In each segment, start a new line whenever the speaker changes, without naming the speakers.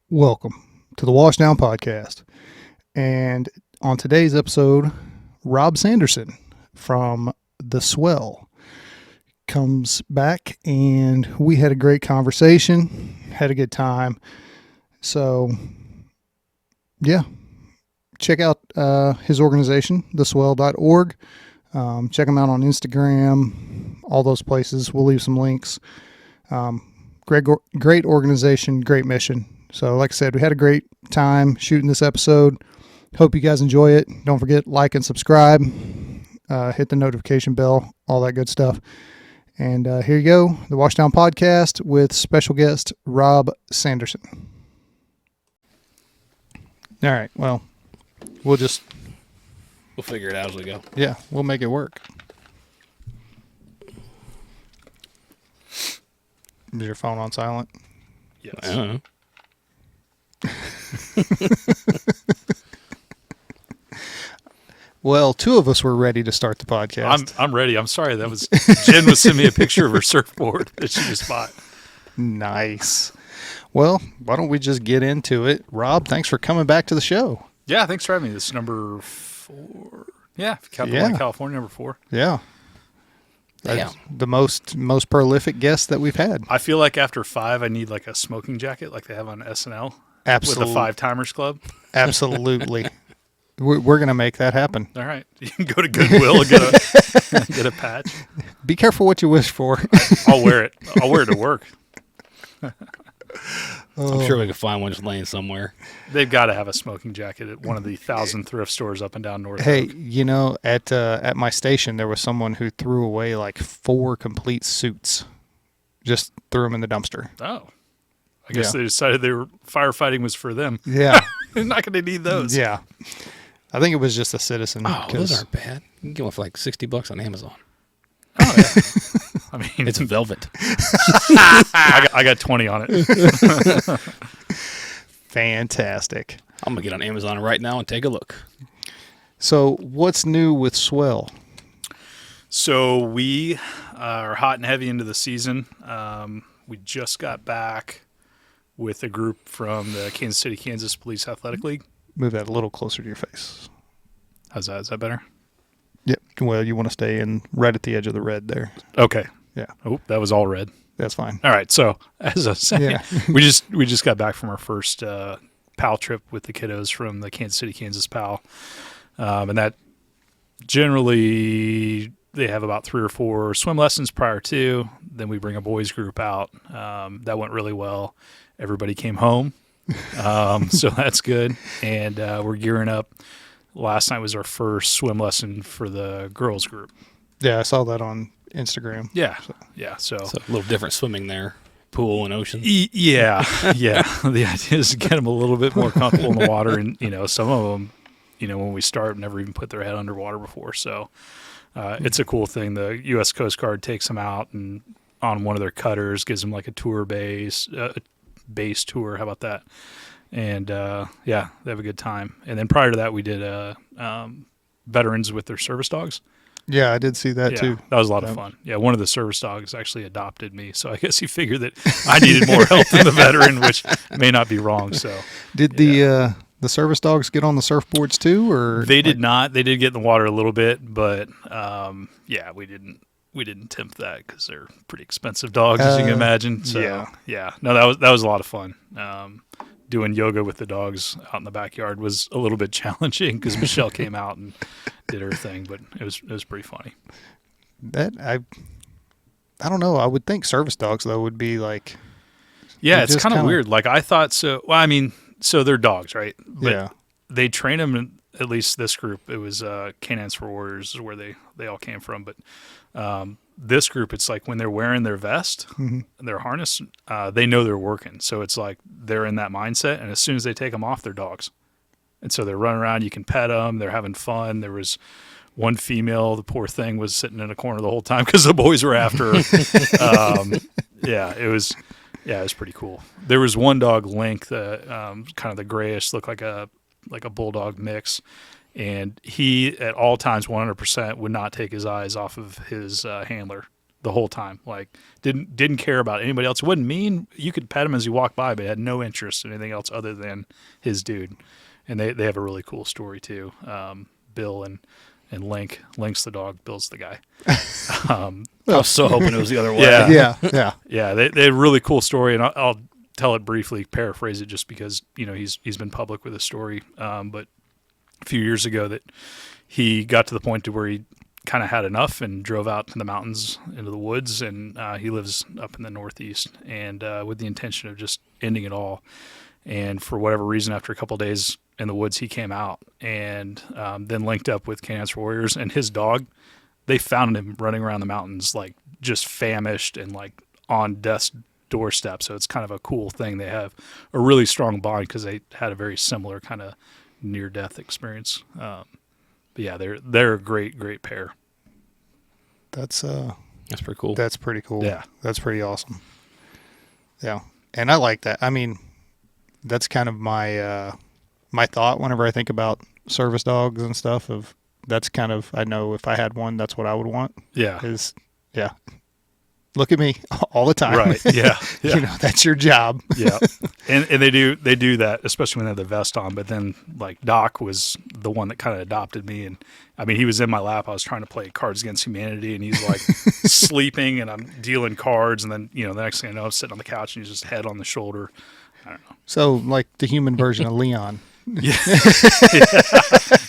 Welcome to the Washdown podcast. And on today's episode, Rob Sanderson from the Swel comes back, and we had a great conversation, had a good time. So, yeah, check out his organization, theswel.org. Check him out on Instagram, all those places. We'll leave some links. Great organization, great mission. So like I said, we had a great time shooting this episode. Hope you guys enjoy it. Don't forget, like and subscribe, hit the notification bell, all that good stuff. And here you go, the Washdown podcast with special guest Rob Sanderson. All right, well, we'll
figure it out as we go.
Yeah, we'll make it work. Is your phone on silent?
Yes. I don't know.
Well, two of us were ready to start the podcast.
I'm ready. I'm sorry. Jen was sending me a picture of her surfboard that she just bought.
Nice. Well, why don't we just get into it? Rob, thanks for coming back to the show.
Yeah, thanks for having me. This is number 4. Yeah, California number 4.
Yeah. That's the most prolific guest that we've had.
I feel like after 5, I need like a smoking jacket like they have on SNL.
Absolutely.
With the 5 Timers Club.
Absolutely. We're going to make that happen.
All right. You can go to Goodwill and get a patch.
Be careful what you wish for.
I'll wear it. I'll wear it to work.
I'm sure we can find one just laying somewhere.
They've got to have a smoking jacket at one of the 1,000 thrift stores up and down North
Hey,
Oak.
you know, at my station, there was someone who threw away like 4 complete suits. Just threw them in the dumpster.
Oh. I guess they decided firefighting was for them.
Yeah.
They're not going to need those.
Yeah. I think it was just a citizen.
Oh, those aren't bad. You can get one for like $60 on Amazon.
Oh, yeah. I mean,
it's velvet.
I got 20 on it.
Fantastic.
I'm going to get on Amazon right now and take a look.
So what's new with Swel?
So we are hot and heavy into the season. We just got back with a group from the Kansas City, Kansas Police Athletic League.
Move that a little closer to your face.
How's that? Is that better?
Yep. Well, you want to stay in right at the edge of the red there.
Okay.
Yeah.
Oh, that was all red.
That's fine.
All right. So as I was saying, we just got back from our first PAL trip with the kiddos from the Kansas City, Kansas PAL. And that generally they have about 3 or 4 swim lessons prior to. Then we bring a boys group out. That went really well. Everybody came home. So that's good. And we're gearing up. Last night was our first swim lesson for the girls group.
Yeah, I saw that on Instagram.
Yeah. Yeah. So
a little different swimming there. Pool and ocean.
Yeah. Yeah. The idea is to get them a little bit more comfortable in the water. And, some of them, when we start, never even put their head underwater before. So it's a cool thing. The U.S. Coast Guard takes them out and on one of their cutters, gives them like a tour base tour. How about that? And, they have a good time. And then prior to that, we did veterans with their service dogs.
Yeah, I did see that too.
That was a lot of fun. Yeah, one of the service dogs actually adopted me. So I guess he figured that I needed more help than the veteran, which may not be wrong. So
did the service dogs get on the surfboards too, or
they did not? They did get in the water a little bit, but we didn't tempt that because they're pretty expensive dogs, as you can imagine. So no, that was a lot of fun. Doing yoga with the dogs out in the backyard was a little bit challenging because Michelle came out and did her thing, but it was pretty funny.
That I don't know. I would think service dogs though would be like.
Yeah, it's kind of weird. Like I thought so. Well, I mean, so they're dogs, right? But they train them. At least this group, it was Canines for Warriors is where they all came from. But this group, it's like when they're wearing their vest, their harness, they know they're working. So it's like they're in that mindset. And as soon as they take them off, they're dogs. And so they're running around. You can pet them. They're having fun. There was one female, the poor thing was sitting in a corner the whole time because the boys were after her. It was pretty cool. There was one dog, Link, kind of the grayish, looked like a bulldog mix. And he, at all times, 100% would not take his eyes off of his handler. the whole time. Like didn't care about anybody else. It wasn't mean. You could pet him as you walk by, but had no interest in anything else other than his dude. And they have a really cool story too. Bill and Link. Link's the dog. Bill's the guy.
I was so hoping it was the other way.
Yeah. They had a really cool story, and I'll tell it briefly, paraphrase it, just because he's been public with his story. But a few years ago, that he got to the point to where he kind of had enough and drove out to the mountains into the woods, and he lives up in the Northeast, and with the intention of just ending it all. And for whatever reason, after a couple of days in the woods, he came out and then linked up with Canines for Warriors, and his dog, they found him running around the mountains, like just famished and like on death's doorstep. So it's kind of a cool thing. They have a really strong bond because they had a very similar kind of near-death experience. But yeah, they're a great pair.
That's
pretty cool.
That's pretty cool.
Yeah.
That's pretty awesome. Yeah. And I like that. I mean, that's kind of my my thought whenever I think about service dogs and stuff. That's kind of, I know if I had one, that's what I would want.
Yeah.
Look at me all the time.
Right. Yeah.
That's your job.
Yeah. And they do that, especially when they have the vest on. But then like Doc was the one that kind of adopted me. And I mean, he was in my lap. I was trying to play Cards Against Humanity, and he's like sleeping, and I'm dealing cards. And then, the next thing I know, I'm sitting on the couch and he's just head on the shoulder. I don't know.
So like the human version of Leon.
Yeah.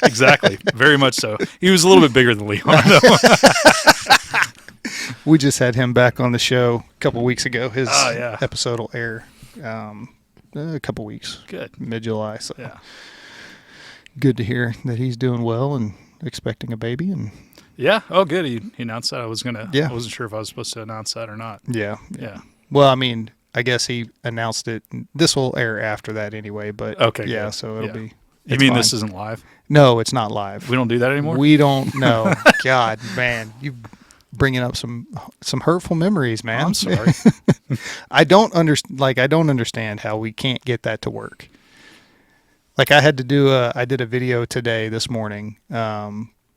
Exactly. Very much so. He was a little bit bigger than Leon, though.
We just had him back on the show a couple weeks ago. His
yeah.
episode will air a couple weeks.
Good.
Mid-July. So
yeah.
Good to hear that he's doing well and expecting a baby. And
yeah. Oh, good. He announced that. I wasn't sure if I was supposed to announce that or not.
Yeah.
Yeah.
Well, I mean, I guess he announced it. This will air after that anyway, but
okay,
yeah,
good.
So it'll be.
You mean
fine.
This isn't live?
No, it's not live.
We don't do that anymore?
We don't know. God, man, you bringing up some hurtful memories, man.
Oh, I'm sorry.
I don't understand how we can't get that to work. Like I did a video today this morning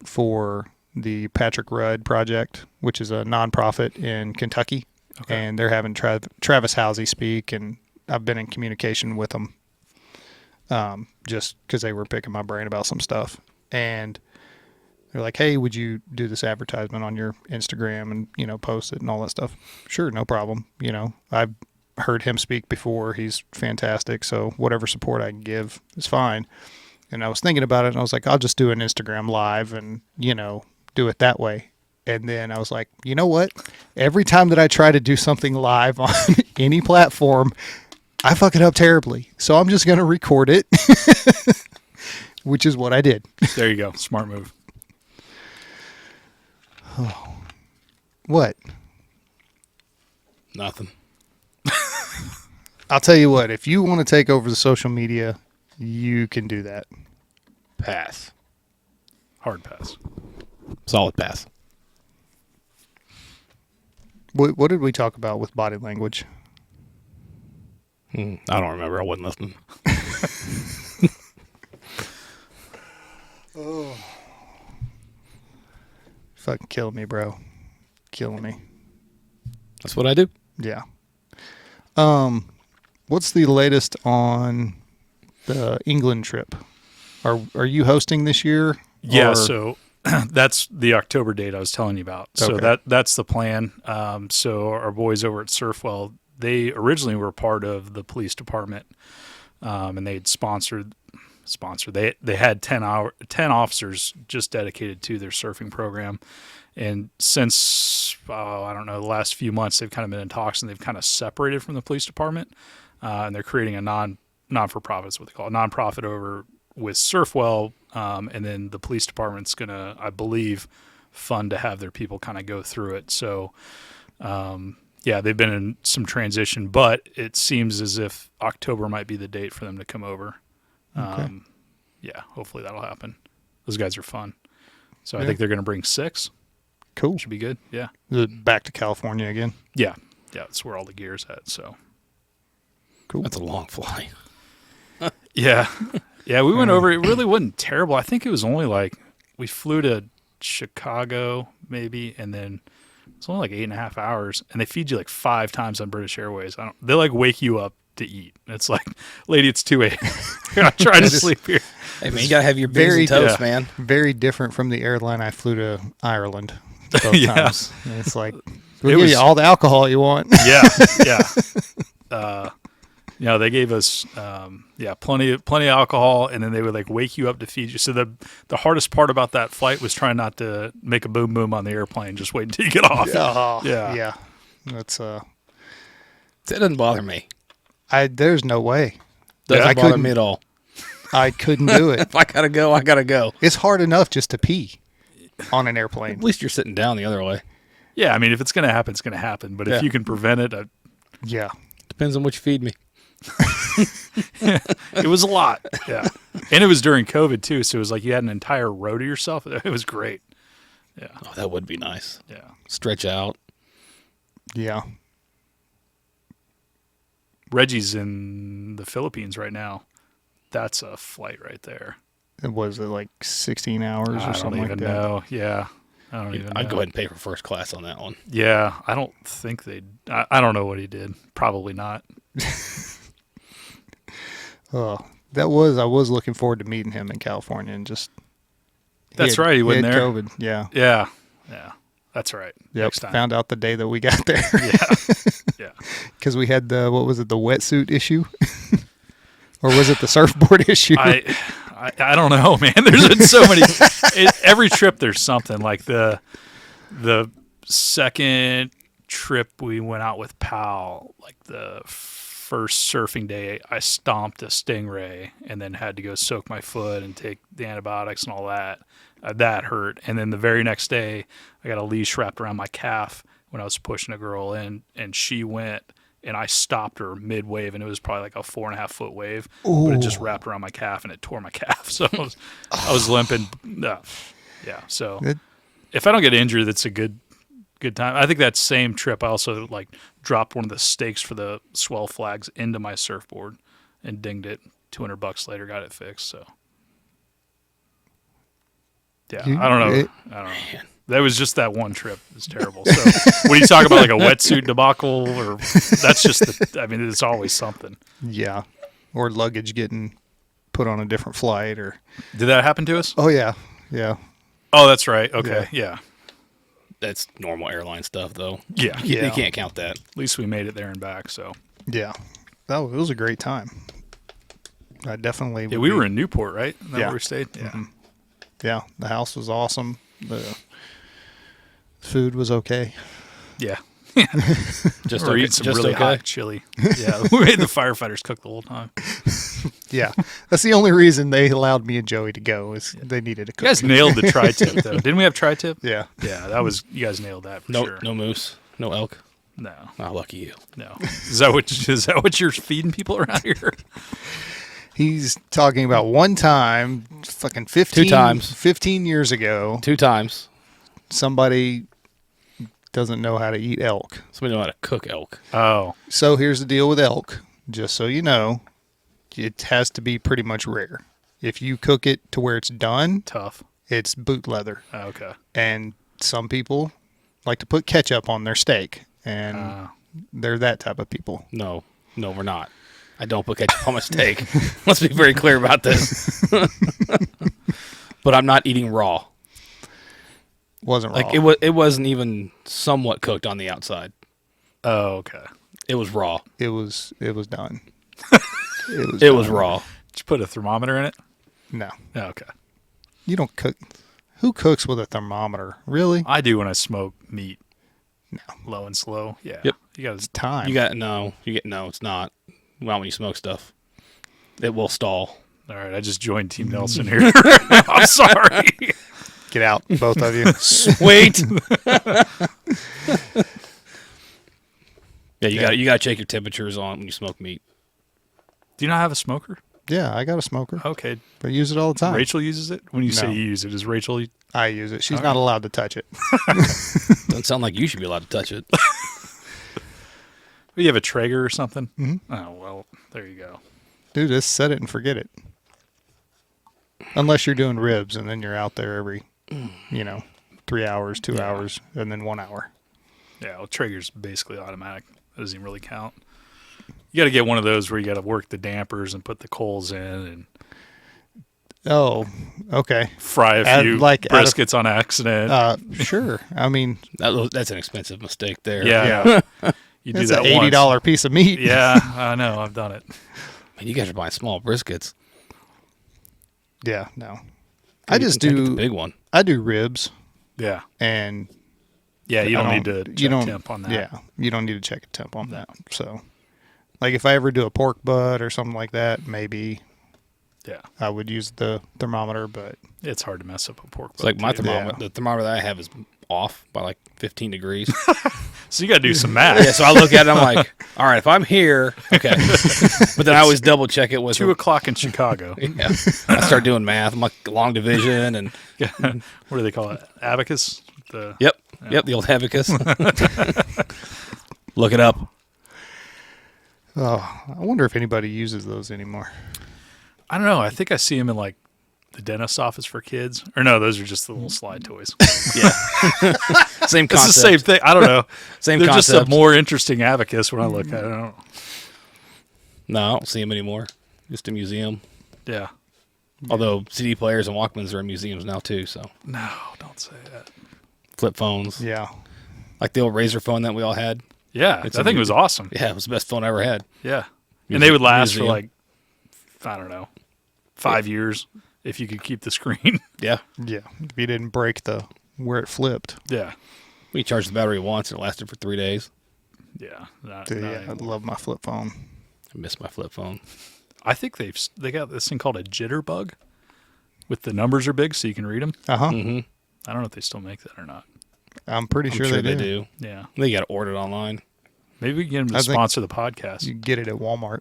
for the Patrick Rudd Project, which is a nonprofit in Kentucky. Okay. And they're having Travis Housey speak, and I've been in communication with them just because they were picking my brain about some stuff. And they're like, hey, would you do this advertisement on your Instagram and, post it and all that stuff? Sure, no problem. I've heard him speak before. He's fantastic. So whatever support I can give is fine. And I was thinking about it, and I was like, I'll just do an Instagram live and, do it that way. And then I was like, you know what? Every time that I try to do something live on any platform, I fuck it up terribly. So I'm just going to record it, which is what I did.
There you go. Smart move.
Oh. What?
Nothing.
I'll tell you what. If you want to take over the social media, you can do that.
Pass.
Hard pass.
Solid pass.
What did we talk about with body language?
I don't remember. I wasn't listening.
Oh. Fucking killing me, bro. Killing me.
That's what I do.
Yeah. What's the latest on the England trip? Are you hosting this year?
Yeah, so that's the October date I was telling you about. So that's the plan. So our boys over at Swel, they originally were part of the police department, and they'd sponsored. They had 10 officers just dedicated to their surfing program, and since I don't know, the last few months they've kind of been in talks, and they've kind of separated from the police department, and they're creating a non-for-profit, is what they call it, nonprofit over with Swel, and then the police department's gonna, I believe, fund to have their people kind of go through it. So. Yeah, they've been in some transition, but it seems as if October might be the date for them to come over.
Okay.
Yeah, hopefully that'll happen. Those guys are fun. So I think they're going to bring 6.
Cool.
Should be good. Yeah.
Is it back to California again?
Yeah. Yeah, that's where all the gear's at. So
cool.
That's a long flight.
Yeah. Yeah, we went over. It really wasn't terrible. I think it was only like we flew to Chicago maybe, and then It's only like 8.5 hours, and they feed you like 5 times on British Airways. They like wake you up to eat. It's like, lady, it's 2 a.m. You're not trying to sleep here.
Hey man, you gotta have your beans and toast, man.
Very different from the airline I flew to Ireland both
Yeah.
times. And it's like, we'll give you all the alcohol you want.
Yeah. They gave us plenty of alcohol, and then they would like wake you up to feed you. So the hardest part about that flight was trying not to make a boom boom on the airplane. Just wait until you get off.
Yeah. That's
That doesn't bother me.
there's no way.
Doesn't bother me at all.
I couldn't do it.
If I gotta go, I gotta go.
It's hard enough just to pee on an airplane.
At least you're sitting down the other way.
Yeah, I mean, if it's going to happen, it's going to happen. But if you can prevent it,
Yeah.
Depends on what you feed me.
it was a lot. Yeah. And it was during COVID, too. So it was like you had an entire row to yourself. It was great. Yeah.
Oh, that would be nice.
Yeah.
Stretch out.
Yeah.
Reggie's in the Philippines right now. That's a flight right there.
Was it like 16 hours or something like that?
I don't even know. Yeah. I don't even know.
I'd go ahead and pay for first class on that one.
Yeah. I don't think I don't know what he did. Probably not.
I was looking forward to meeting him in California and just.
That's right. He wasn't
had
there.
COVID. Yeah.
Yeah. Yeah. That's right.
Yep.
Next time.
Found out the day that we got there.
Yeah. Yeah.
Because we had the wetsuit issue? Or was it the surfboard issue?
I don't know, man. There's been so many. Every trip there's something. Like the second trip we went out with Pal, like the first surfing day, I stomped a stingray and then had to go soak my foot and take the antibiotics and all that. That hurt. And then the very next day, I got a leash wrapped around my calf when I was pushing a girl in, and she went, and I stopped her mid-wave, and it was probably like a 4.5 foot wave, but it just wrapped around my calf, and it tore my calf. So I was limping. Yeah. So if I don't get injured, that's a good time. I think that same trip, I also like dropped one of the stakes for the Swel flags into my surfboard and dinged it. $200 later, got it fixed. So yeah, I don't know.
Man.
That was just that one trip. It was terrible. So when you talk about like a wetsuit debacle, or that's just it's always something.
Yeah. Or luggage getting put on a different flight or.
Did that happen to us?
Oh, yeah. Yeah.
Oh, that's right. Okay. Yeah.
That's normal airline stuff, though.
Yeah.
You can't count that.
At least we made it there and back. So
Yeah. It was a great time. I definitely.
Yeah, we were in Newport, right? Is that
Yeah.
where we stayed? Yeah.
Mm-hmm. Yeah. The house was awesome. The food was okay.
Yeah.
Just
Or
okay.
eating some
Just
really
okay.
hot chili. Yeah. We made the firefighters cook the whole time.
Yeah. That's the only reason they allowed me and Joey to go is they needed a cook.
You guys nailed the tri-tip, though. Didn't we have tri-tip?
Yeah.
Yeah, that was, you guys nailed that for sure.
No moose, no elk.
No.
Oh, lucky you.
No. Is that what you're feeding people around here?
He's talking about one time, fucking 15,
2 times.
15 years ago,
2 times.
somebody doesn't know how to eat elk.
Somebody know how to cook elk.
Oh.
So here's the deal with elk. Just so you know, it has to be pretty much rare. If you cook it to where it's done,
Tough.
it's boot leather.
Oh, okay.
And some people like to put ketchup on their steak, and they're that type of people.
No, we're not. I don't put ketchup on my steak. Let's be very clear about this. But I'm not eating raw.
Wasn't raw.
Like it wasn't even somewhat cooked on the outside.
Oh, okay.
It was raw.
It was done.
It was raw.
Did you put a thermometer in it?
No.
Oh, okay.
You don't cook. Who cooks with a thermometer? Really?
I do when I smoke meat.
No.
Low and slow. Yeah.
Yep.
You got to
Time.
No, it's not. Not when you smoke stuff. It will stall.
All right, I just joined Team Nelson here. I'm sorry.
Get out, both of you.
Sweet. Yeah, you got to check your temperatures on when you smoke meat.
Do you not have a smoker?
Yeah, I got a smoker.
Okay.
I use it all the time.
Rachel uses it? When you say
No.
you use it, is Rachel...
I use it. She's not allowed to touch it.
Doesn't sound like you should be allowed to touch it.
You have a Traeger or something?
Mm-hmm.
Oh, well, there you go.
Dude, just set it and forget it. Unless you're doing ribs, and then you're out there every, 3 hours, 2 hours, and then 1 hour.
Yeah, well, Traeger's basically automatic. It doesn't even really count. You got to get one of those where you got to work the dampers and put the coals in and
Oh, okay.
Fry a few briskets on accident.
Sure. I mean,
that's an expensive mistake there.
Yeah. You do that
$80
once.
Piece of meat.
Yeah, I know. I've done it.
Man, you guys are buying small briskets.
Yeah, no.
I just do the big one.
I do ribs.
Yeah.
And
yeah, you don't need to check temp on that.
Yeah, you don't need to check a temp on that. So, like if I ever do a pork butt or something like that, maybe I would use the thermometer, but
it's hard to mess up a pork butt.
It's like my thermometer. The thermometer that I have is off by like 15 degrees.
So you got to do some math.
Yeah, so I look at it, I'm like, all right, if I'm here, okay. But then I always double check it with
2 o'clock in Chicago.
Yeah. I start doing math. I'm like long division and
what do they call it? Abacus?
Yep, the old abacus. Look it up.
Oh, I wonder if anybody uses those anymore.
I don't know. I think I see them in like the dentist's office for kids. Or no, those are just the little slide toys.
Yeah. Same concept.
It's the same thing. I don't know.
Same
They're
concept.
just a more interesting abacus when I look at it. I don't know.
No, I don't see them anymore. Just a museum.
Yeah.
Although CD players and Walkmans are in museums now too, so.
No, don't say that.
Flip phones.
Yeah.
Like the old Razor phone that we all had.
Yeah, I think it was awesome.
Yeah, it was the best phone I ever had.
Yeah. And they would last for like, I don't know, 5 years if you could keep the screen.
Yeah.
Yeah. If you didn't break where it flipped.
Yeah.
We charged the battery once and it lasted for 3 days.
Yeah.
I love my flip phone.
I miss my flip phone.
I think they got this thing called a jitterbug with the numbers are big so you can read them.
Uh-huh.
Mm-hmm.
I don't know if they still make that or not.
I'm pretty sure they do.
Yeah.
They got to order it online.
Maybe we can get them to sponsor the podcast.
You can get it at Walmart.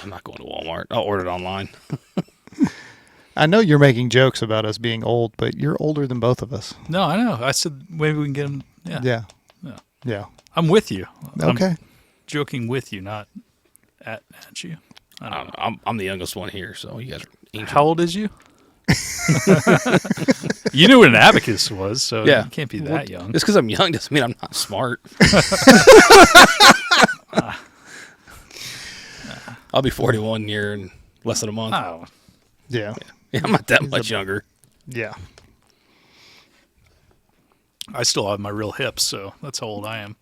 I'm not going to Walmart. I'll order it online.
I know you're making jokes about us being old, but you're older than both of us.
No, I know. I said maybe we can get them. Yeah.
Yeah.
I'm with you.
Okay.
I'm joking with you, not at you. I don't know.
I'm the youngest one here, so you guys are ancient.
How old is you? You knew what an abacus was, so you can't be that young.
Just because I'm young doesn't mean I'm not smart. I'll be 41 here in less than a month.
Oh.
Yeah.
I'm not that much younger.
Yeah.
I still have my real hips, so that's how old I am.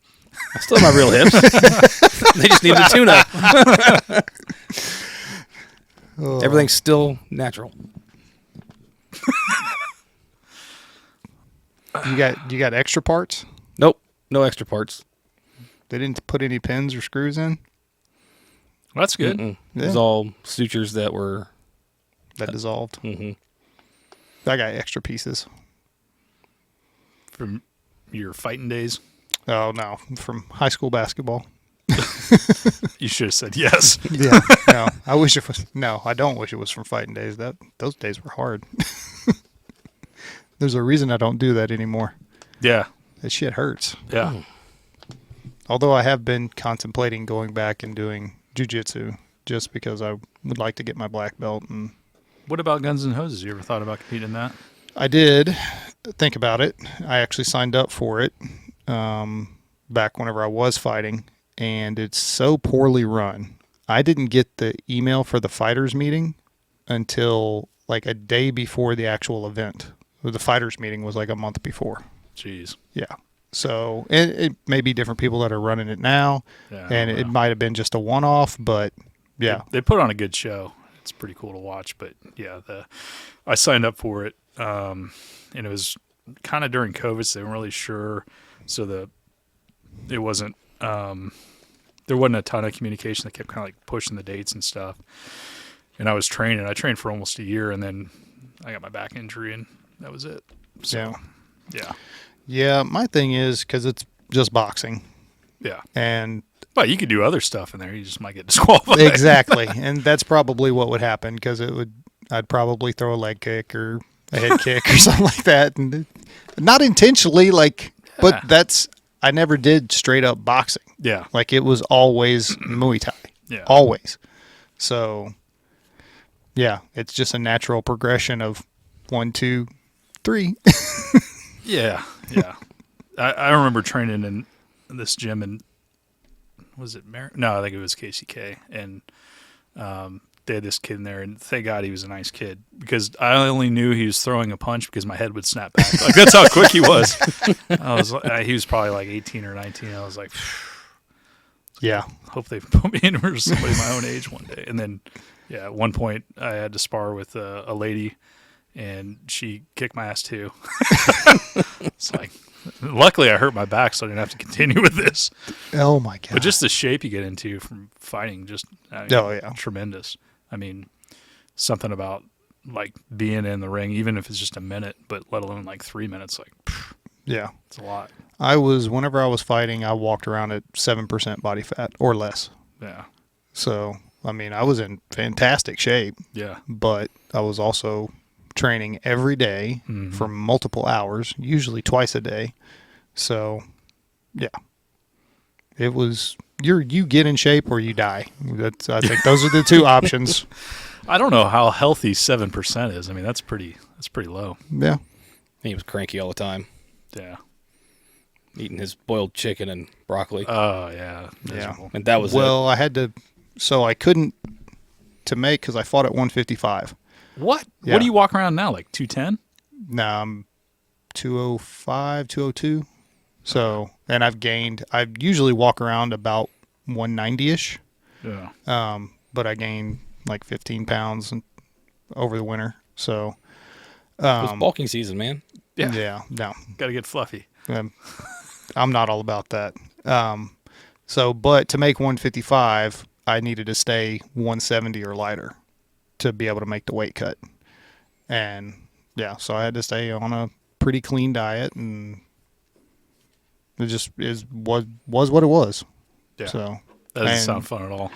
I still have my real hips. They just need the tune-up. Everything's still natural.
You got extra parts?
Nope, no extra parts.
They didn't put any pins or screws in?
Well, that's good.
It was all sutures that were...
That dissolved?
Mm-hmm.
I got extra pieces.
From your fighting days?
Oh, no. From high school basketball.
You should have said yes.
Yeah. No, I wish it was... No, I don't wish it was from fighting days. Those days were hard. There's a reason I don't do that anymore.
Yeah.
That shit hurts.
Yeah.
Although I have been contemplating going back and doing jiu-jitsu just because I would like to get my black belt. And
what about Guns N' Hoses? You ever thought about competing in that?
I did think about it. I actually signed up for it back whenever I was fighting, and it's so poorly run. I didn't get the email for the fighters meeting until like a day before the actual event. The fighters meeting was like a month before.
Jeez.
Yeah. So it may be different people that are running it now, and it might have been just a one-off, but yeah.
They put on a good show. It's pretty cool to watch, but yeah, I signed up for it, and it was kind of during COVID, so they weren't really sure. So it wasn't, there wasn't a ton of communication. They kept kind of like pushing the dates and stuff. And I was training. I trained for almost a year, and then I got my back injury, and that was it. So, yeah.
Yeah, my thing is because it's just boxing.
Yeah.
And
but you could do other stuff in there. You just might get disqualified.
Exactly. And that's probably what would happen because I'd probably throw a leg kick or a head kick or something like that. And not intentionally, but I never did straight up boxing.
Yeah.
Like it was always Muay Thai.
Yeah.
Always. So, yeah, it's just a natural progression of 1, 2, 3.
Yeah. Yeah. I remember training in this gym, and was it No, I think it was KCK, and they had this kid in there, and thank God he was a nice kid, because I only knew he was throwing a punch because my head would snap back. Like, that's how quick he was. He was probably like 18 or 19. I was like,
yeah,
hope they put me in with somebody my own age one day. And then, yeah, at one point I had to spar with a lady, and she kicked my ass too. It's like, luckily I hurt my back, so I didn't have to continue with this.
Oh my God.
But just the shape you get into from fighting, tremendous. I mean, something about like being in the ring, even if it's just a minute, but let alone like 3 minutes, like,
yeah,
it's a lot.
Whenever I was fighting, I walked around at 7% body fat or less.
Yeah.
So, I mean, I was in fantastic shape.
Yeah.
But I was also training every day for multiple hours, usually twice a day. So, yeah. It was, you get in shape or you die. I think those are the two options.
I don't know how healthy 7% is. I mean, that's pretty low.
Yeah.
He was cranky all the time.
Yeah.
Eating his boiled chicken and broccoli.
Oh, yeah.
Miserable.
Yeah. And that was
I had to, so I couldn't to make, because I fought at 155.
What?
Yeah.
What do you walk around now, like 210?
No, I'm 205, 202. So, and I usually walk around about 190-ish.
Yeah.
But I gained like 15 pounds over the winter. So,
it was bulking season, man.
Yeah.
Yeah. No.
Got to get fluffy.
I'm not all about that. But to make 155, I needed to stay 170 or lighter to be able to make the weight cut. And yeah, so I had to stay on a pretty clean diet, and it just was what it was.
Yeah.
So
that doesn't sound fun at all.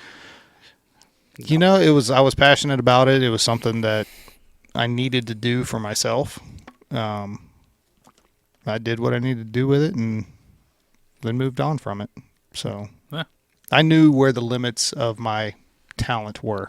You know, I was passionate about it. It was something that I needed to do for myself. I did what I needed to do with it, and then moved on from it. So
yeah.
I knew where the limits of my talent were.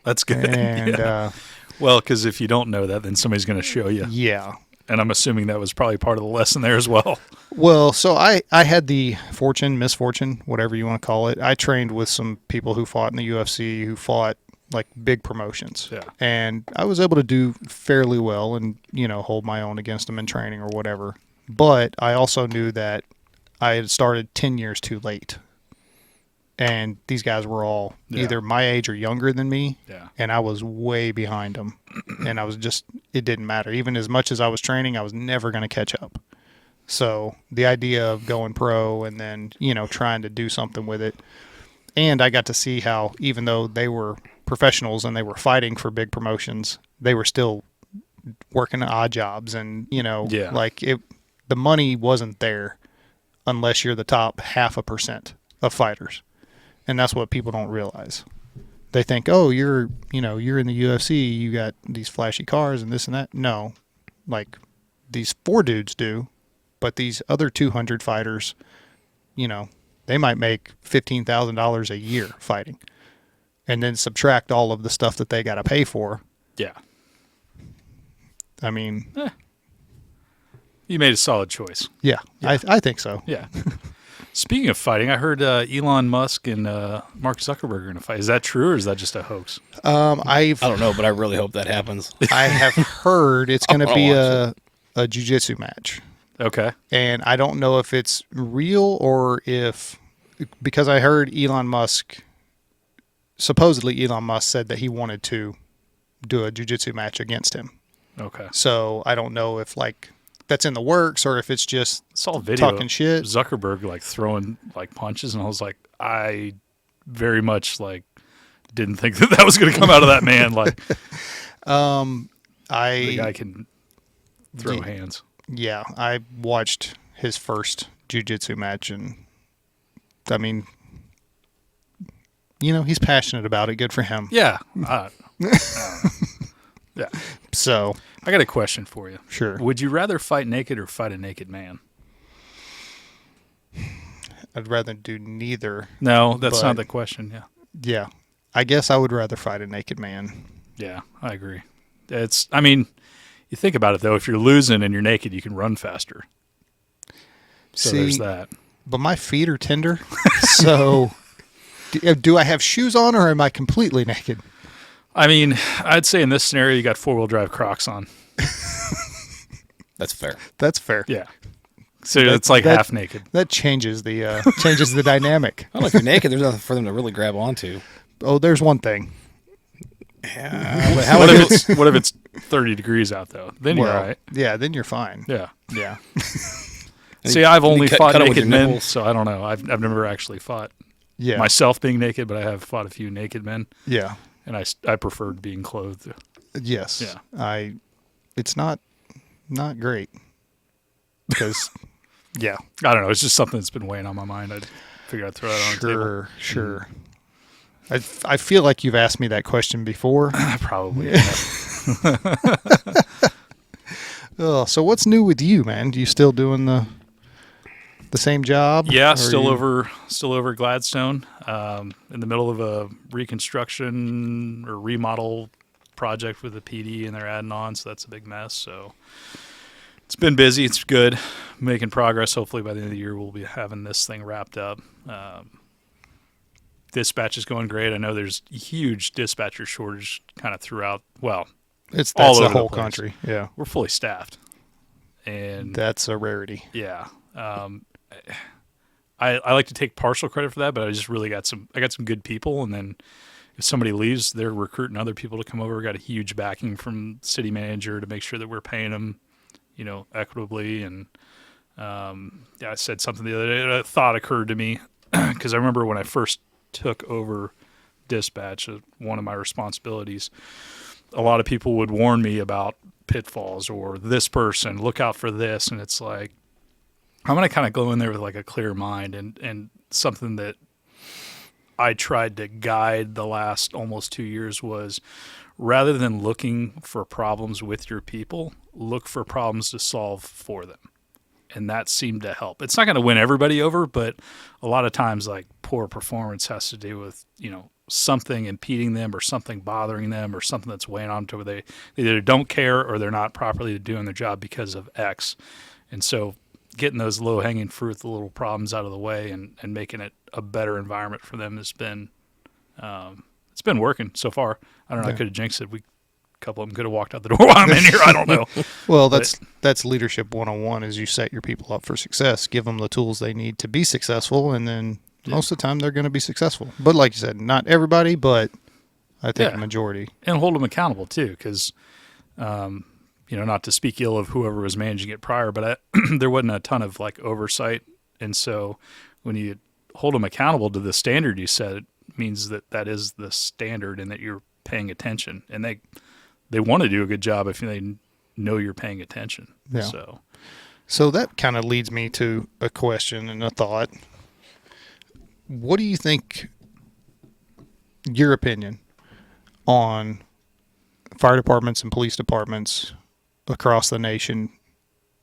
That's good.
And
yeah. Well, because if you don't know that, then somebody's going to show you.
Yeah.
And I'm assuming that was probably part of the lesson there as well.
Well, so I had the misfortune, whatever you want to call it. I trained with some people who fought in the UFC, who fought like big promotions.
Yeah.
And I was able to do fairly well and, hold my own against them in training or whatever. But I also knew that I had started 10 years too late. And these guys were all either my age or younger than me.
Yeah.
And I was way behind them. And it didn't matter. Even as much as I was training, I was never going to catch up. So the idea of going pro and then, trying to do something with it. And I got to see how, even though they were professionals and they were fighting for big promotions, they were still working odd jobs. And, the money wasn't there unless you're the top 0.5% of fighters. And that's what people don't realize. They think, oh, you're in the UFC, you got these flashy cars and this and that. No, like these 4 dudes do, but these other 200 fighters, they might make $15,000 a year fighting, and then subtract all of the stuff that they got to pay for.
Yeah.
I mean,
you made a solid choice.
Yeah. I think so.
Yeah. Speaking of fighting, I heard Elon Musk and Mark Zuckerberg are going to fight. Is that true, or is that just a hoax?
I don't know, but I really hope that happens.
I have heard it's going to be a jiu-jitsu match.
Okay.
And I don't know if it's real or because I heard supposedly Elon Musk said that he wanted to do a jiu-jitsu match against him.
Okay.
So I don't know if that's in the works or if it's just talking shit.
Zuckerberg throwing punches, and I was like, I very much didn't think that was going to come out of that man. The guy can throw hands.
Yeah, I watched his first jiu-jitsu match, and I mean, he's passionate about it. Good for him.
Yeah. Yeah.
So
I got a question for you.
Sure.
Would you rather fight naked or fight a naked man?
I'd rather do neither.
No, that's not the question. Yeah.
Yeah. I guess I would rather fight a naked man.
Yeah, I agree. You think about it though, if you're losing and you're naked, you can run faster. So there's that.
But my feet are tender, so do I have shoes on or am I completely naked?
I mean, I'd say in this scenario, you got 4-wheel drive Crocs on.
That's fair.
That's fair.
Yeah. So it's like half naked.
That changes the dynamic.
Well, if you're naked, there's nothing for them to really grab onto.
Oh, there's one thing.
Yeah.
What if it's 30 degrees out though? Then you're all right.
Yeah, then you're fine.
Yeah.
Yeah.
See, I've only fought
cut
naked men, so I don't know. I've never actually fought myself being naked, but I have fought a few naked men.
Yeah.
And I preferred being clothed.
Yes.
Yeah.
It's not great. Because, yeah.
I don't know. It's just something that's been weighing on my mind. I figured I'd throw that on the table.
Sure. I feel like you've asked me that question before.
Probably.
Oh, so what's new with you, man? You still doing the same job?
Yeah, still over Gladstone. In the middle of a reconstruction or remodel project with the PD, and they're adding on, so that's a big mess. So it's been busy. It's good, making progress. Hopefully by the end of the year we'll be having this thing wrapped up. Dispatch is going great. I know there's huge dispatcher shortage kind of throughout. Well,
that's
all over
the whole
place.
Country. Yeah,
we're fully staffed, and
that's a rarity.
Yeah. I like to take partial credit for that, but I just really got some good people, and then if somebody leaves, they're recruiting other people to come over. We got a huge backing from city manager to make sure that we're paying them, equitably. And I said something the other day that a thought occurred to me because I remember when I first took over dispatch, one of my responsibilities, a lot of people would warn me about pitfalls or this person, look out for this, and it's like, I'm going to kind of go in there with like a clear mind and something that I tried to guide the last almost 2 years was rather than looking for problems with your people, look for problems to solve for them. And that seemed to help. It's not going to win everybody over, but a lot of times like poor performance has to do with, something impeding them or something bothering them or something that's weighing on them to where they either don't care or they're not properly doing their job because of X. And so getting those low-hanging fruit, the little problems out of the way and making it a better environment for them has been it's been working so far. I don't know. Yeah. I could have jinxed it. A couple of them could have walked out the door while I'm in here. I don't know.
Well, that's leadership 101 is you set your people up for success, give them the tools they need to be successful, and then most of the time they're going to be successful. But like you said, not everybody, but I think a majority.
And hold them accountable too, because not to speak ill of whoever was managing it prior, but there wasn't a ton of like oversight. And so when you hold them accountable to the standard you set, it means that is the standard and that you're paying attention. And they want to do a good job if they know you're paying attention.
Yeah. So that kind of leads me to a question and a thought. What do you think, your opinion, on fire departments and police departments across the nation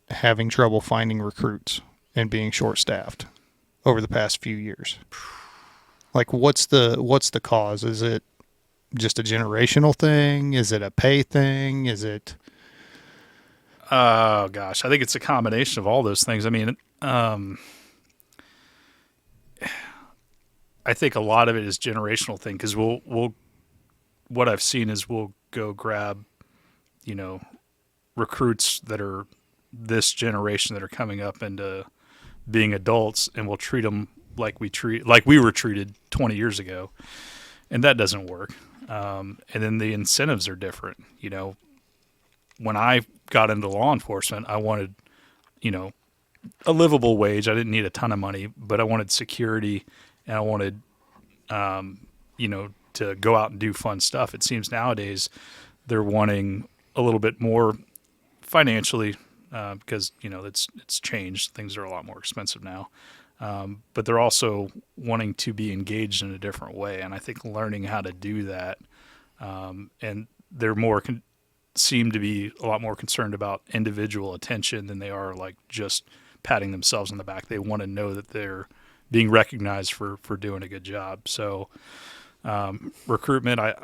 having trouble finding recruits and being short-staffed over the past few years? Like, what's the cause? Is it just a generational thing? Is it a pay thing? Is it?
Oh gosh, I think it's a combination of all those things. I mean, I think a lot of it is generational thing because we'll what I've seen is we'll go grab, recruits that are this generation that are coming up into being adults, and we'll treat them like we were treated 20 years ago, and that doesn't work. And then the incentives are different. When I got into law enforcement, I wanted, a livable wage. I didn't need a ton of money, but I wanted security, and I wanted, to go out and do fun stuff. It seems nowadays they're wanting a little bit more financially because, it's changed. Things are a lot more expensive now. But they're also wanting to be engaged in a different way. And I think learning how to do that, and they're seem to be a lot more concerned about individual attention than they are like just patting themselves on the back. They want to know that they're being recognized for doing a good job. So recruitment, I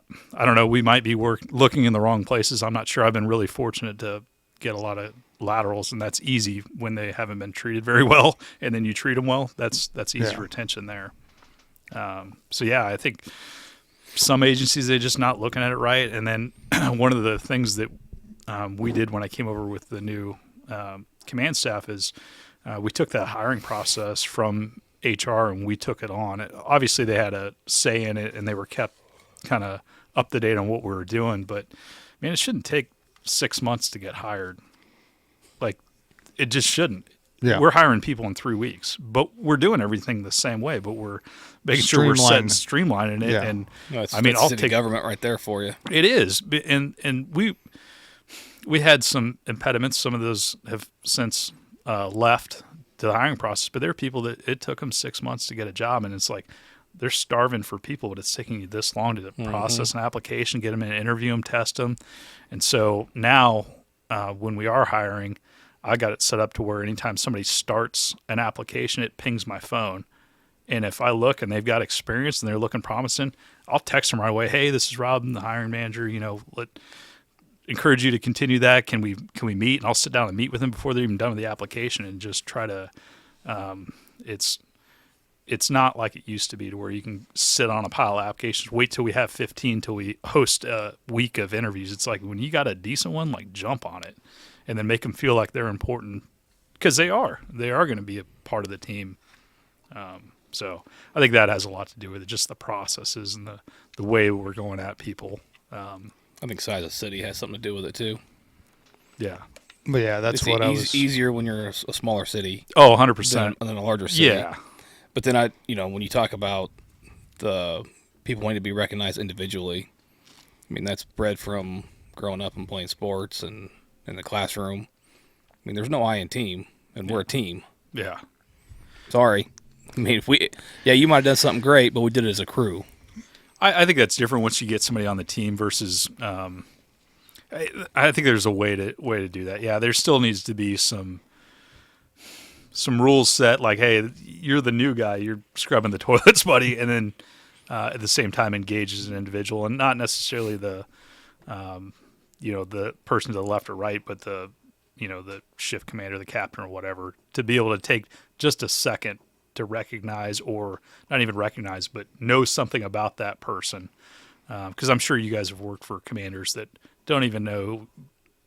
don't know, we might be looking in the wrong places. I'm not sure. I've been really fortunate to get a lot laterals, and that's easy when they haven't been treated very well, and then you treat them well. That's easy retention there. So yeah, I think some agencies, they're just not looking at it right. And then one of the things that we did when I came over with the new command staff is we took that hiring process from HR and we took it on. Obviously, they had a say in it, and they were kept kind of up to date on what we were doing. But man, it shouldn't take 6 months to get hired. Like, it just shouldn't. Yeah. We're hiring people in 3 weeks, but we're doing everything the same way, but we're making sure we're streamlining it. Yeah. And
I mean, I'll take government right there for you.
It is. And we had some impediments. Some of those have since left to the hiring process, but there are people that it took them 6 months to get a job. And it's like, they're starving for people, but it's taking you this long to process an application, get them in, interview them, test them. And so now when we are hiring, I got it set up to where anytime somebody starts an application, it pings my phone. And if I look and they've got experience and they're looking promising, I'll text them right away. Hey, this is Rob, I'm the hiring manager. Encourage you to continue that. Can we meet? And I'll sit down and meet with them before they're even done with the application and just try to. It's not like it used to be to where you can sit on a pile of applications, wait till we have 15 till we host a week of interviews. It's like when you got a decent one, like jump on it. And then make them feel like they're important, because they are. They are going to be a part of the team. So I think that has a lot to do with it, just the processes and the way we're going at people.
I think size of city has something to do with it too.
Yeah.
But yeah, that's
it's
what I was...
easier when you're a smaller city.
Oh, 100%.
Than a larger city.
Yeah.
But then when you talk about the people wanting to be recognized individually, I mean, that's bred from growing up and playing sports and in the classroom. I mean, there's no I in team, and we're a team.
Yeah.
Sorry. I mean, you might have done something great, but we did it as a crew.
I think that's different once you get somebody on the team versus. I think there's a way to do that. Yeah, there still needs to be some rules set, like, hey, you're the new guy, you're scrubbing the toilets, buddy, and then at the same time engage as an individual, and not necessarily the person to the left or right, but the shift commander, the captain or whatever, to be able to take just a second to recognize, or not even recognize, but know something about that person. Because I'm sure you guys have worked for commanders that don't even know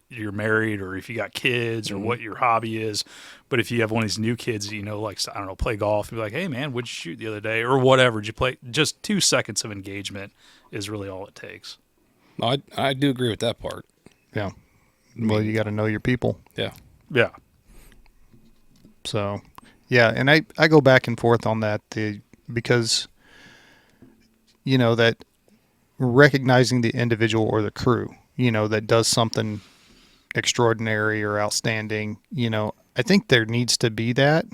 you're married or if you got kids or what your hobby is. But if you have one of these new kids that, play golf, you're like, hey man, what'd you shoot the other day or whatever? Did you play? Just 2 seconds of engagement is really all it takes.
I do agree with that part.
Yeah. Well, you got to know your people.
Yeah.
Yeah.
So, yeah, and I go back and forth on that because, that recognizing the individual or the crew, that does something extraordinary or outstanding, I think there needs to be that,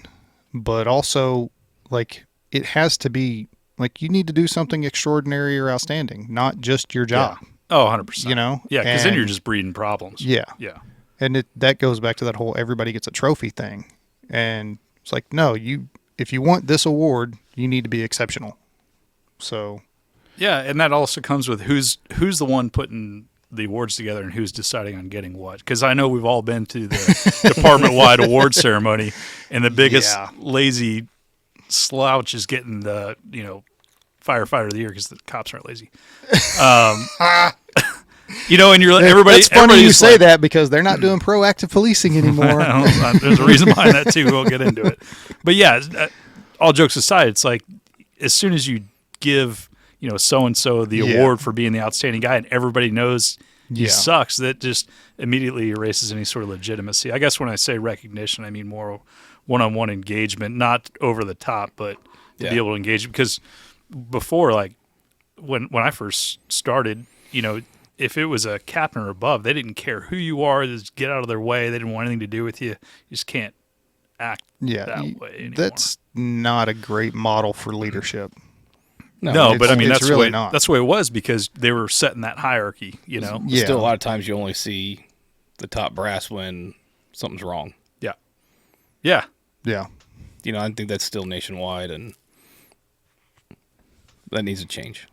but also, like, it has to be, like, you need to do something extraordinary or outstanding, not just your job.
Yeah. Oh, 100%. Yeah, because then you're just breeding problems.
Yeah.
Yeah.
And that goes back to that whole everybody gets a trophy thing. And it's like, no, if you want this award, you need to be exceptional. So.
Yeah, and that also comes with who's the one putting the awards together and who's deciding on getting what. Because I know we've all been to the department-wide award ceremony, and the biggest lazy slouch is getting the, firefighter of the year because the cops aren't lazy. And you're everybody.
It's funny you say that because they're not doing proactive policing anymore.
There's a reason behind that too. We'll get into it. But yeah, all jokes aside, it's like as soon as you give so and so the award for being the outstanding guy, and everybody knows he sucks, that just immediately erases any sort of legitimacy. I guess when I say recognition, I mean more one-on-one engagement, not over the top, but to be able to engage. Because before, like when I first started, if it was a captain or above, they didn't care who you are. Just get out of their way. They didn't want anything to do with you. You just can't act that way anymore.
That's not a great model for leadership.
No, but I mean that's really not. That's the way it was because they were setting that hierarchy.
Still, a lot of times you only see the top brass when something's wrong.
Yeah. Yeah.
Yeah.
I think that's still nationwide, and that needs to change.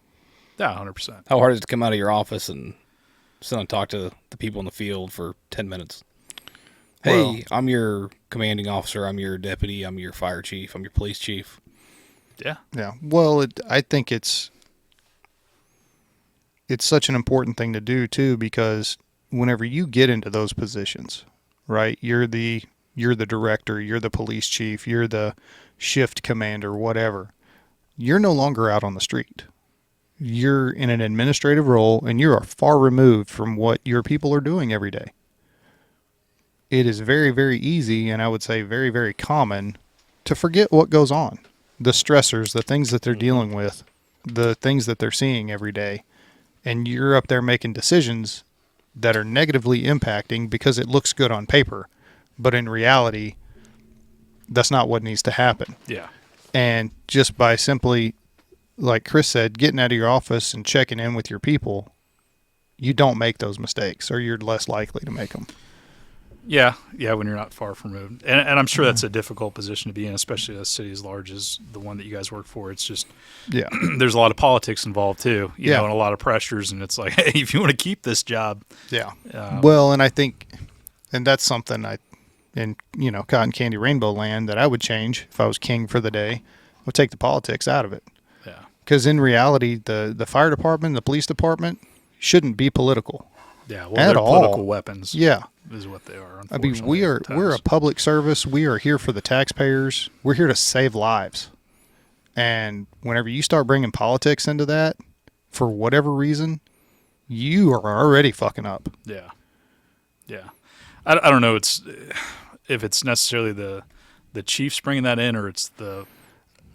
Yeah, 100%.
How hard is it to come out of your office and sit and talk to the people in the field for 10 minutes? Hey, I'm your commanding officer. I'm your deputy. I'm your fire chief. I'm your police chief.
Yeah.
Yeah. Well, I think it's such an important thing to do too, because whenever you get into those positions, right? You're the director, you're the police chief, you're the shift commander, whatever. You're no longer out on the street. You're in an administrative role, and you are far removed from what your people are doing every day. It is very, very easy, and I would say very, very common, to forget what goes on. The stressors, the things that they're dealing with, the things that they're seeing every day. And you're up there making decisions that are negatively impacting because it looks good on paper. But in reality, that's not what needs to happen.
Yeah.
And just by simply, like Chris said, getting out of your office and checking in with your people, you don't make those mistakes, or you're less likely to make them.
Yeah, when you're not far removed. And I'm sure that's a difficult position to be in, especially a city as large as the one that you guys work for. It's just, there's a lot of politics involved too, you know, and a lot of pressures. And it's like, hey, if you want to keep this job.
Yeah. Well, and I think, and that's something in, Cotton Candy Rainbow Land that I would change if I was king for the day. I would take the politics out of it.
Yeah.
Because in reality, the fire department, the police department shouldn't be political.
Yeah, well, they're political weapons.
Yeah.
Is what they are.
I mean, we're a public service. We are here for the taxpayers. We're here to save lives. And whenever you start bringing politics into that, for whatever reason, you are already fucking up.
Yeah. I don't know. If it's necessarily the chiefs bringing that in, or it's the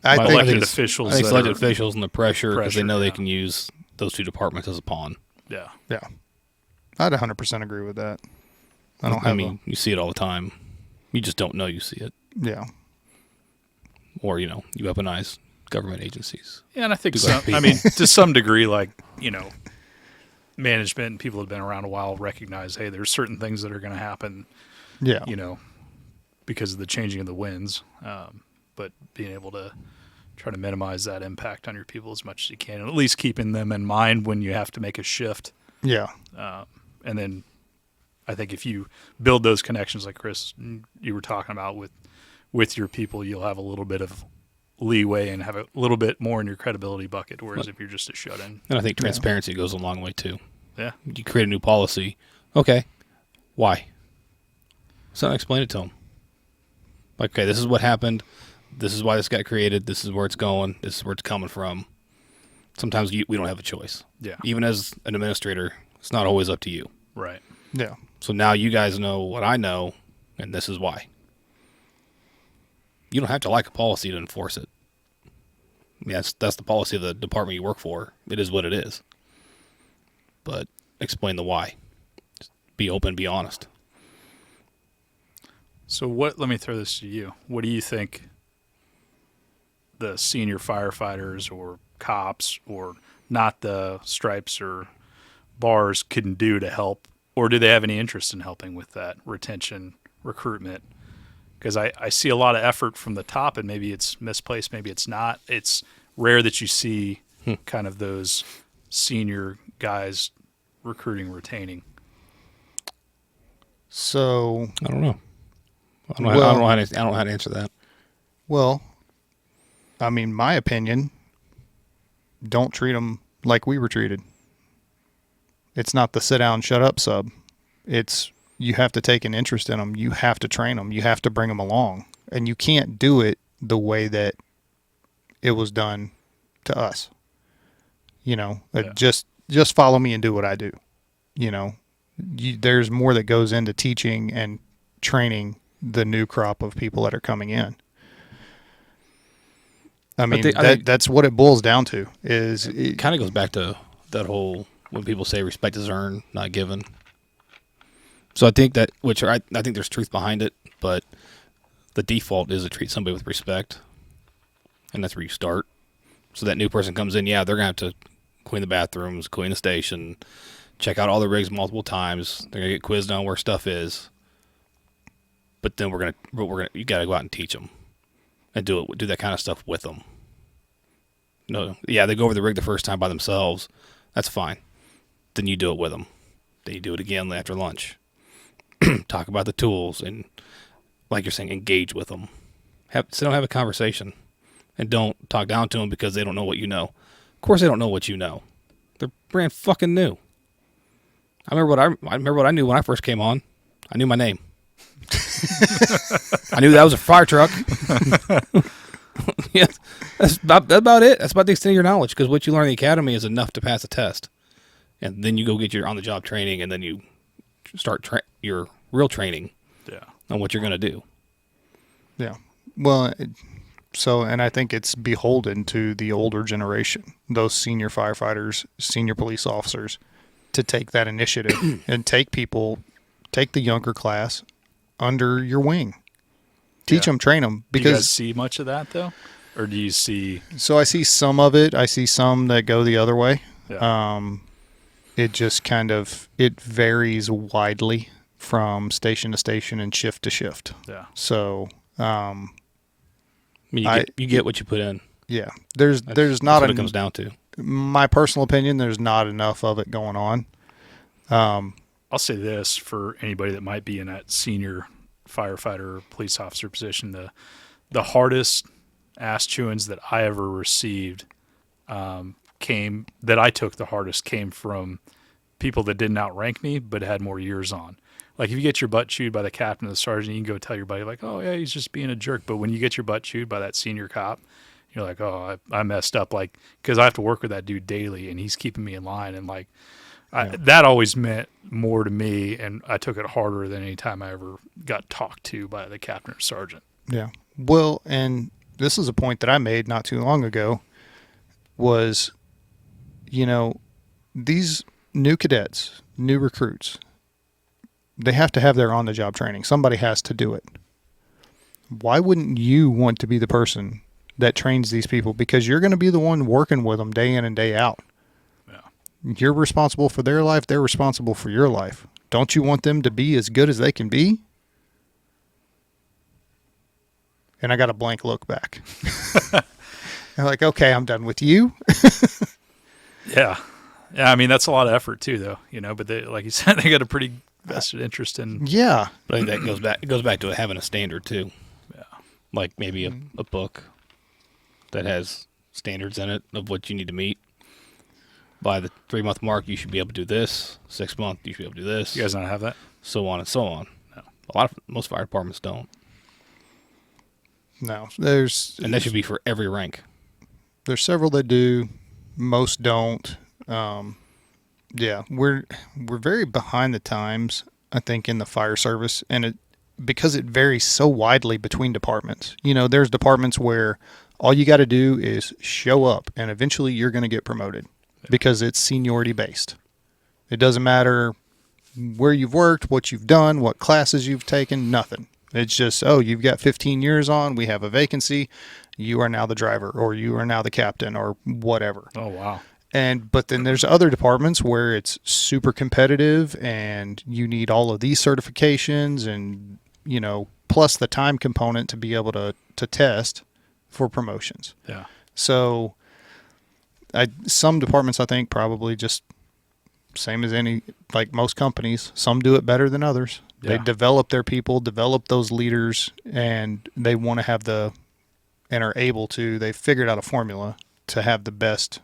elected officials.
I think it's elected officials and the pressure because they know they can use those two departments as a pawn.
Yeah.
I'd 100% agree with that.
You see it all the time. You just don't know you see it.
Yeah.
Or, you weaponize government agencies.
Yeah, and I think to some degree, like, management and people that have been around a while recognize, hey, there's certain things that are going to happen, because of the changing of the winds. But being able to try to minimize that impact on your people as much as you can, and at least keeping them in mind when you have to make a shift.
Yeah.
And then I think if you build those connections like Chris, you were talking about with your people, you'll have a little bit of leeway and have a little bit more in your credibility bucket, whereas if you're just a shut-in.
And I think transparency goes a long way too.
Yeah.
You create a new policy. Okay. Why? So explain it to them. Like, okay, this is what happened. This is why this got created. This is where it's going. This is where it's coming from. Sometimes we don't have a choice.
Yeah.
Even as an administrator, it's not always up to you.
Right.
Yeah.
So now you guys know what I know, and this is why. You don't have to like a policy to enforce it. I mean, that's the policy of the department you work for. It is what it is. But explain the why. Just be open, be honest.
So let me throw this to you. What do you think the senior firefighters or cops or not the stripes or bars can do to help, or do they have any interest in helping with that retention, recruitment? Because I see a lot of effort from the top, and maybe it's misplaced, maybe it's not. It's rare that you see kind of those senior guys recruiting, retaining.
So
I don't know. I don't know how to answer that.
Well, I mean, my opinion, don't treat them like we were treated. It's not the sit down, shut up sub. It's you have to take an interest in them. You have to train them. You have to bring them along. And you can't do it the way that it was done to us. Just follow me and do what I do. There's more that goes into teaching and training the new crop of people that are coming in. I mean, that's what it boils down to. It
kind of goes back to that whole when people say respect is earned, not given. So I think I think there's truth behind it, but the default is to treat somebody with respect, and that's where you start. So that new person comes in, they're gonna have to clean the bathrooms, clean the station, check out all the rigs multiple times. They're gonna get quizzed on where stuff is. But then you gotta go out and teach them, and do that kind of stuff with them. No, they go over the rig the first time by themselves. That's fine. Then you do it with them. Then you do it again after lunch. talk about the tools, and like you're saying, engage with them. Sit down and have a conversation, and don't talk down to them because they don't know what you know. Of course they don't know what you know. They're brand fucking new. I remember what I knew when I first came on. I knew my name. I knew that was a fire truck. Yeah, that's about it. That's about the extent of your knowledge, because what you learn in the academy is enough to pass a test. And then you go get your on-the-job training, and then you start your real training on what you're going to do.
Yeah. Well, and I think it's beholden to the older generation, those senior firefighters, senior police officers, to take that initiative and take the younger class under your wing. Teach them, train them. Because,
do you guys see much of that, though? Or do you see...
So I see some of it. I see some that go the other way.
Yeah.
It just it varies widely from station to station and shift to shift.
Yeah.
So...
you get what you put in.
Yeah. There's not
what it comes down to.
My personal opinion, there's not enough of it going on.
I'll say this for anybody that might be in that senior firefighter or police officer position, the hardest ass chewings that I ever received came from people that didn't outrank me but had more years on. Like, if you get your butt chewed by the captain or the sergeant, you can go tell your buddy, like, oh, yeah, he's just being a jerk. But when you get your butt chewed by that senior cop, you're like, oh, I messed up. Like, because I have to work with that dude daily, and he's keeping me in line. And, like, that always meant more to me, and I took it harder than any time I ever got talked to by the captain or sergeant.
Yeah. Well, and this is a point that I made not too long ago was, these new cadets, new recruits, they have to have their on-the-job training. Somebody has to do it. Why wouldn't you want to be the person that trains these people? Because you're going to be the one working with them day in and day out. Yeah. You're responsible for their life. They're responsible for your life. Don't you want them to be as good as they can be? And I got a blank look back. I'm like, okay, I'm done with you.
Yeah. Yeah, I mean, that's a lot of effort too, though, but they, like you said, they got a pretty vested interest in.
Yeah.
But I think that goes back to having a standard too. Yeah. Like maybe a book that has standards in it of what you need to meet. By the 3-month mark, you should be able to do this. 6 month, you should be able to do this.
You guys don't have that?
So on and so on. No. Most fire departments don't.
No.
And that should be for every rank.
There's several that do. Most don't. Yeah, we're very behind the times, I think, in the fire service, and because it varies so widely between departments. There's departments where all you got to do is show up, and eventually you're going to get promoted because it's seniority based. It doesn't matter where you've worked, what you've done, what classes you've taken, nothing. It's just, you've got 15 years on, we have a vacancy, you are now the driver, or you are now the captain, or whatever.
Oh, wow.
But then there's other departments where it's super competitive and you need all of these certifications and, plus the time component to be able to test for promotions.
Yeah.
So some departments, I think, probably just same as like most companies, some do it better than others. Yeah. They develop their people, develop those leaders, and they want to have and are able to, they've figured out a formula to have the best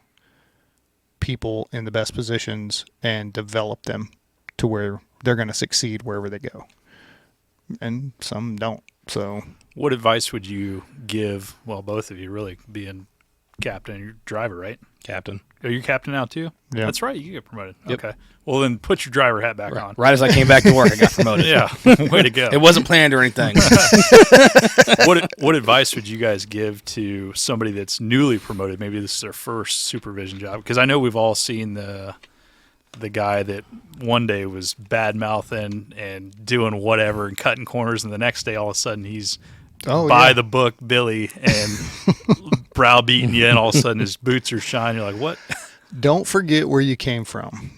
people in the best positions and develop them to where they're going to succeed wherever they go. And some don't. So
what advice would you give, well, both of you really, being captain and your driver, right?
Captain.
Are you captain now too?
Yeah.
That's right. You get promoted.
Yep.
Okay. Well, then put your driver hat back on.
Right as I came back to work, I got promoted.
Yeah. Way to go.
It wasn't planned or anything.
What advice would you guys give to somebody that's newly promoted? Maybe this is their first supervision job. Because I know we've all seen the guy that one day was bad-mouthing and doing whatever and cutting corners, and the next day all of a sudden he's the book Billy and browbeating you, and all of a sudden his boots are shining. You're like, what?
Don't forget where you came from.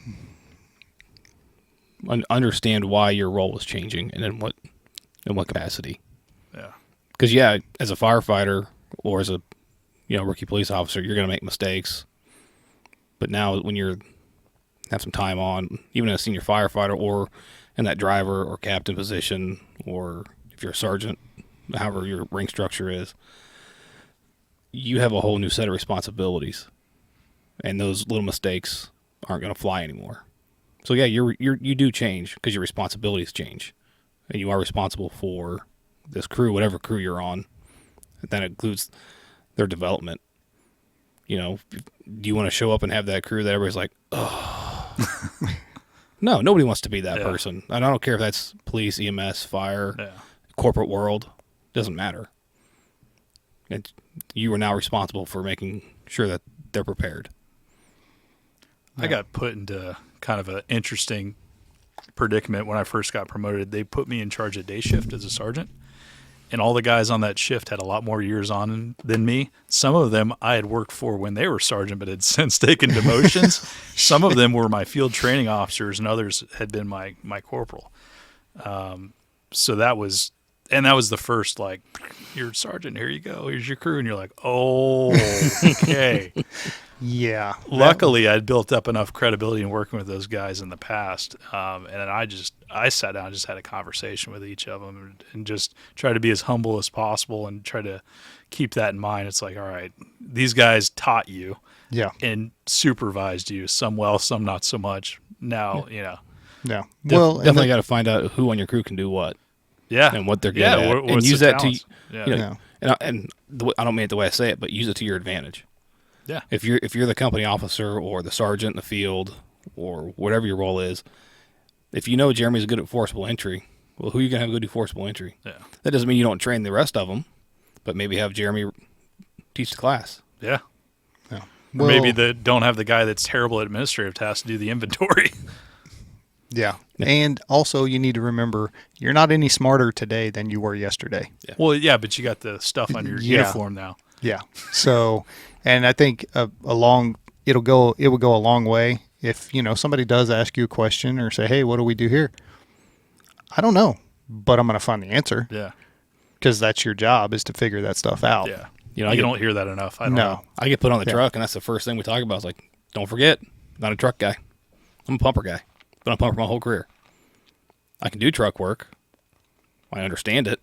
Understand why your role is changing and in what capacity.
Yeah.
Because as a firefighter or as a rookie police officer, you're going to make mistakes. But now when you're have some time on, even as a senior firefighter or in that driver or captain position, or if you're a sergeant, however your rank structure is, you have a whole new set of responsibilities, and those little mistakes aren't going to fly anymore. So yeah, you do change because your responsibilities change, and you are responsible for this crew, whatever crew you're on. That includes their development. You know, do you want to show up and have that crew that everybody's like, oh? No, nobody wants to be that person. And I don't care if that's police, EMS, fire, corporate world. Doesn't matter. You are now responsible for making sure that they're prepared.
I got put into kind of an interesting predicament when I first got promoted. They put me in charge of day shift as a sergeant. And all the guys on that shift had a lot more years on than me. Some of them I had worked for when they were sergeant, but had since taken demotions. Some of them were my field training officers, and others had been my corporal. So that was the first, like, you're a sergeant, here you go, here's your crew. And you're like, oh, okay.
Yeah.
Luckily, I'd built up enough credibility in working with those guys in the past. And then I sat down and just had a conversation with each of them and just try to be as humble as possible and try to keep that in mind. It's like, all right, these guys taught you and supervised you, some well, some not so much. Now,
Yeah.
Well, definitely got to find out who on your crew can do what.
Yeah.
And what they're good at. And use that talents? And I don't mean it the way I say it, but use it to your advantage.
Yeah.
If you're the company officer or the sergeant in the field or whatever your role is, if you know Jeremy's good at forcible entry, well, who are you going to have go do forcible entry?
Yeah.
That doesn't mean you don't train the rest of them, but maybe have Jeremy teach the class.
Yeah.
Well,
or maybe don't have the guy that's terrible at administrative tasks to do the inventory.
Yeah. And also you need to remember you're not any smarter today than you were yesterday.
Yeah. Well, yeah, but you got the stuff on your uniform now.
Yeah. So, and I think it would go a long way if, somebody does ask you a question or say, hey, what do we do here? I don't know, but I'm going to find the answer.
Yeah.
Because that's your job, is to figure that stuff out.
Yeah. You don't hear that enough. I don't know.
I get put on the truck, and that's the first thing we talk about. It's like, don't forget, I'm not a truck guy. I'm a pumper guy. Been a pumper my whole career. I can do truck work. I understand it.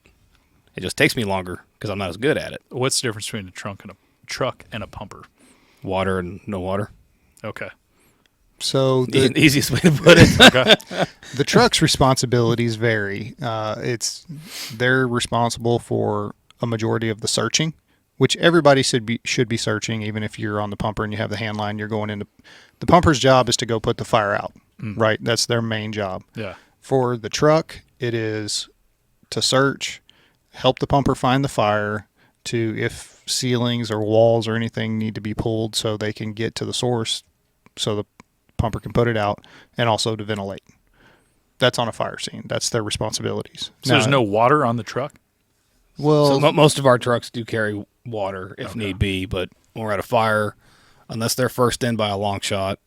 It just takes me longer because I'm not as good at it.
What's the difference between a truck and a pumper?
Water and no water.
Okay.
So
the easiest way to put it.
Okay. The truck's responsibilities vary. They're responsible for a majority of the searching, which everybody should be searching. Even if you're on the pumper and you have the hand line, you're going into the pumper's job is to go put the fire out. Right. That's their main job.
Yeah.
For the truck, it is to search, help the pumper find the fire, to if ceilings or walls or anything need to be pulled so they can get to the source so the pumper can put it out, and also to ventilate. That's on a fire scene. That's their responsibilities.
So there's no water on the truck?
Well, so most of our trucks do carry water if need be, but when we're at a fire, unless they're first in by a long shot,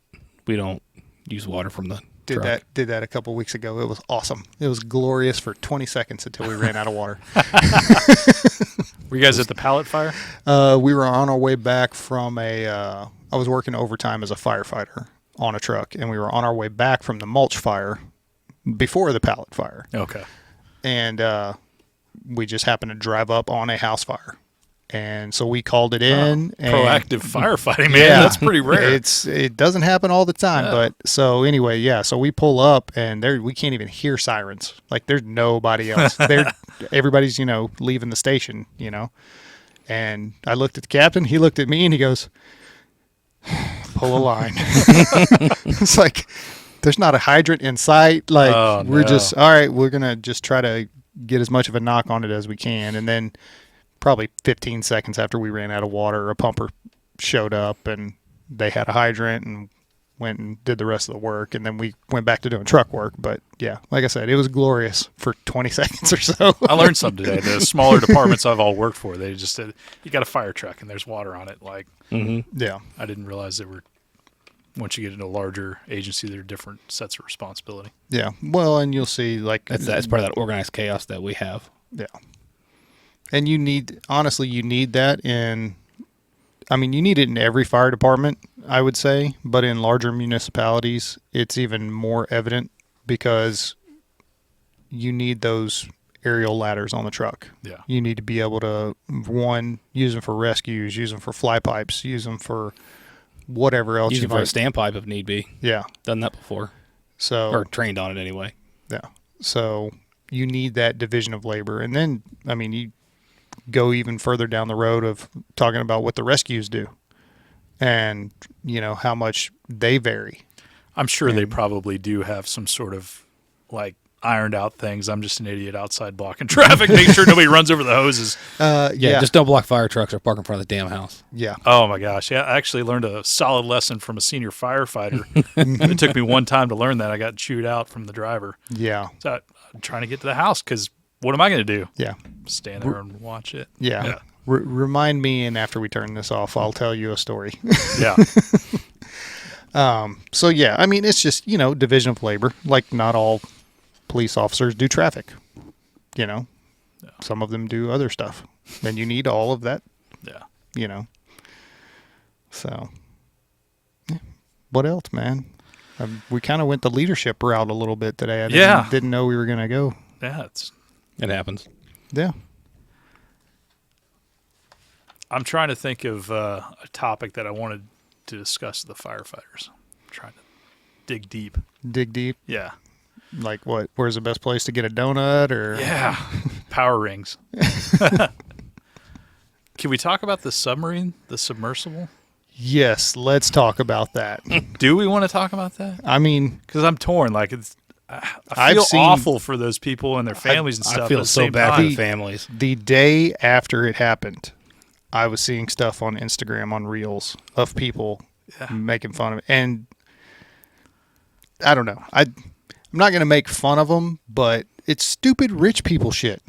we don't use water from the truck.
Did that a couple weeks ago. It was awesome. It was glorious for 20 seconds until we ran out of water.
Were you guys at the pallet fire?
We were on our way back from I was working overtime as a firefighter on a truck, and we were on our way back from the mulch fire before the pallet fire.
Okay.
And we just happened to drive up on a house fire. And so we called it in.
Proactive firefighting, man. Yeah, that's pretty rare.
It doesn't happen all the time. But so anyway, so we pull up, and we can't even hear sirens. Like, there's nobody else. Everybody's, leaving the station, And I looked at the captain. He looked at me, and he goes, pull a line. It's like, there's not a hydrant in sight. Like, we're just, all right, we're going to just try to get as much of a knock on it as we can. And then probably 15 seconds after we ran out of water, a pumper showed up, and they had a hydrant and went and did the rest of the work. And then we went back to doing truck work. But yeah, like I said, it was glorious for 20 seconds or so.
I learned something today. The smaller departments I've all worked for, they just said, you got a fire truck and there's water on it. Like,
yeah,
I didn't realize there were, once you get into a larger agency, there are different sets of responsibility.
Yeah. Well, and you'll see, like,
that's part of that organized chaos that we have.
Yeah. And you need that you need it in every fire department, I would say, but in larger municipalities, it's even more evident because you need those aerial ladders on the truck.
Yeah.
You need to be able to, one, use them for rescues, use them for fly pipes, use them for whatever else.
Use them for a standpipe if need be.
Yeah.
Done that before.
So,
or trained on it anyway.
Yeah. So you need that division of labor. And then, I mean, you go even further down the road of talking about what the rescues do and, you know, how much they vary.
I'm sure they probably do have some sort of like ironed out things. I'm just an idiot outside blocking traffic, making sure nobody runs over the hoses.
Yeah.
Just don't block fire trucks or park in front of the damn house.
Yeah.
Oh my gosh. Yeah. I actually learned a solid lesson from a senior firefighter. It took me one time to learn that. I got chewed out from the driver.
Yeah.
So I'm trying to get to the house because what am I going to do?
Yeah.
Stand there and watch it.
Yeah. Remind me, and after we turn this off, I'll tell you a story.
Yeah.
So, yeah, I mean, it's just, you know, division of labor. Like, not all police officers do traffic. You know, some of them do other stuff. And you need all of that.
Yeah.
You know. So, yeah. What else, man? We kind of went the leadership route a little bit today. I didn't know we were going to go.
Yeah.
It happens.
Yeah.
I'm trying to think of a topic that I wanted to discuss with the firefighters. I'm trying to dig deep.
Dig deep?
Yeah.
Like what? Where's the best place to get a donut? Or
yeah, power rings. Can we talk about the submarine, the submersible?
Yes, let's talk about that.
Do we want to talk about that?
I mean,
because I'm torn. Like I feel awful for those people and their families and stuff.
I feel so bad for the families.
The day after it happened, I was seeing stuff on Instagram on Reels of people making fun of it. And I don't know. I'm not going to make fun of them, but it's stupid rich people shit.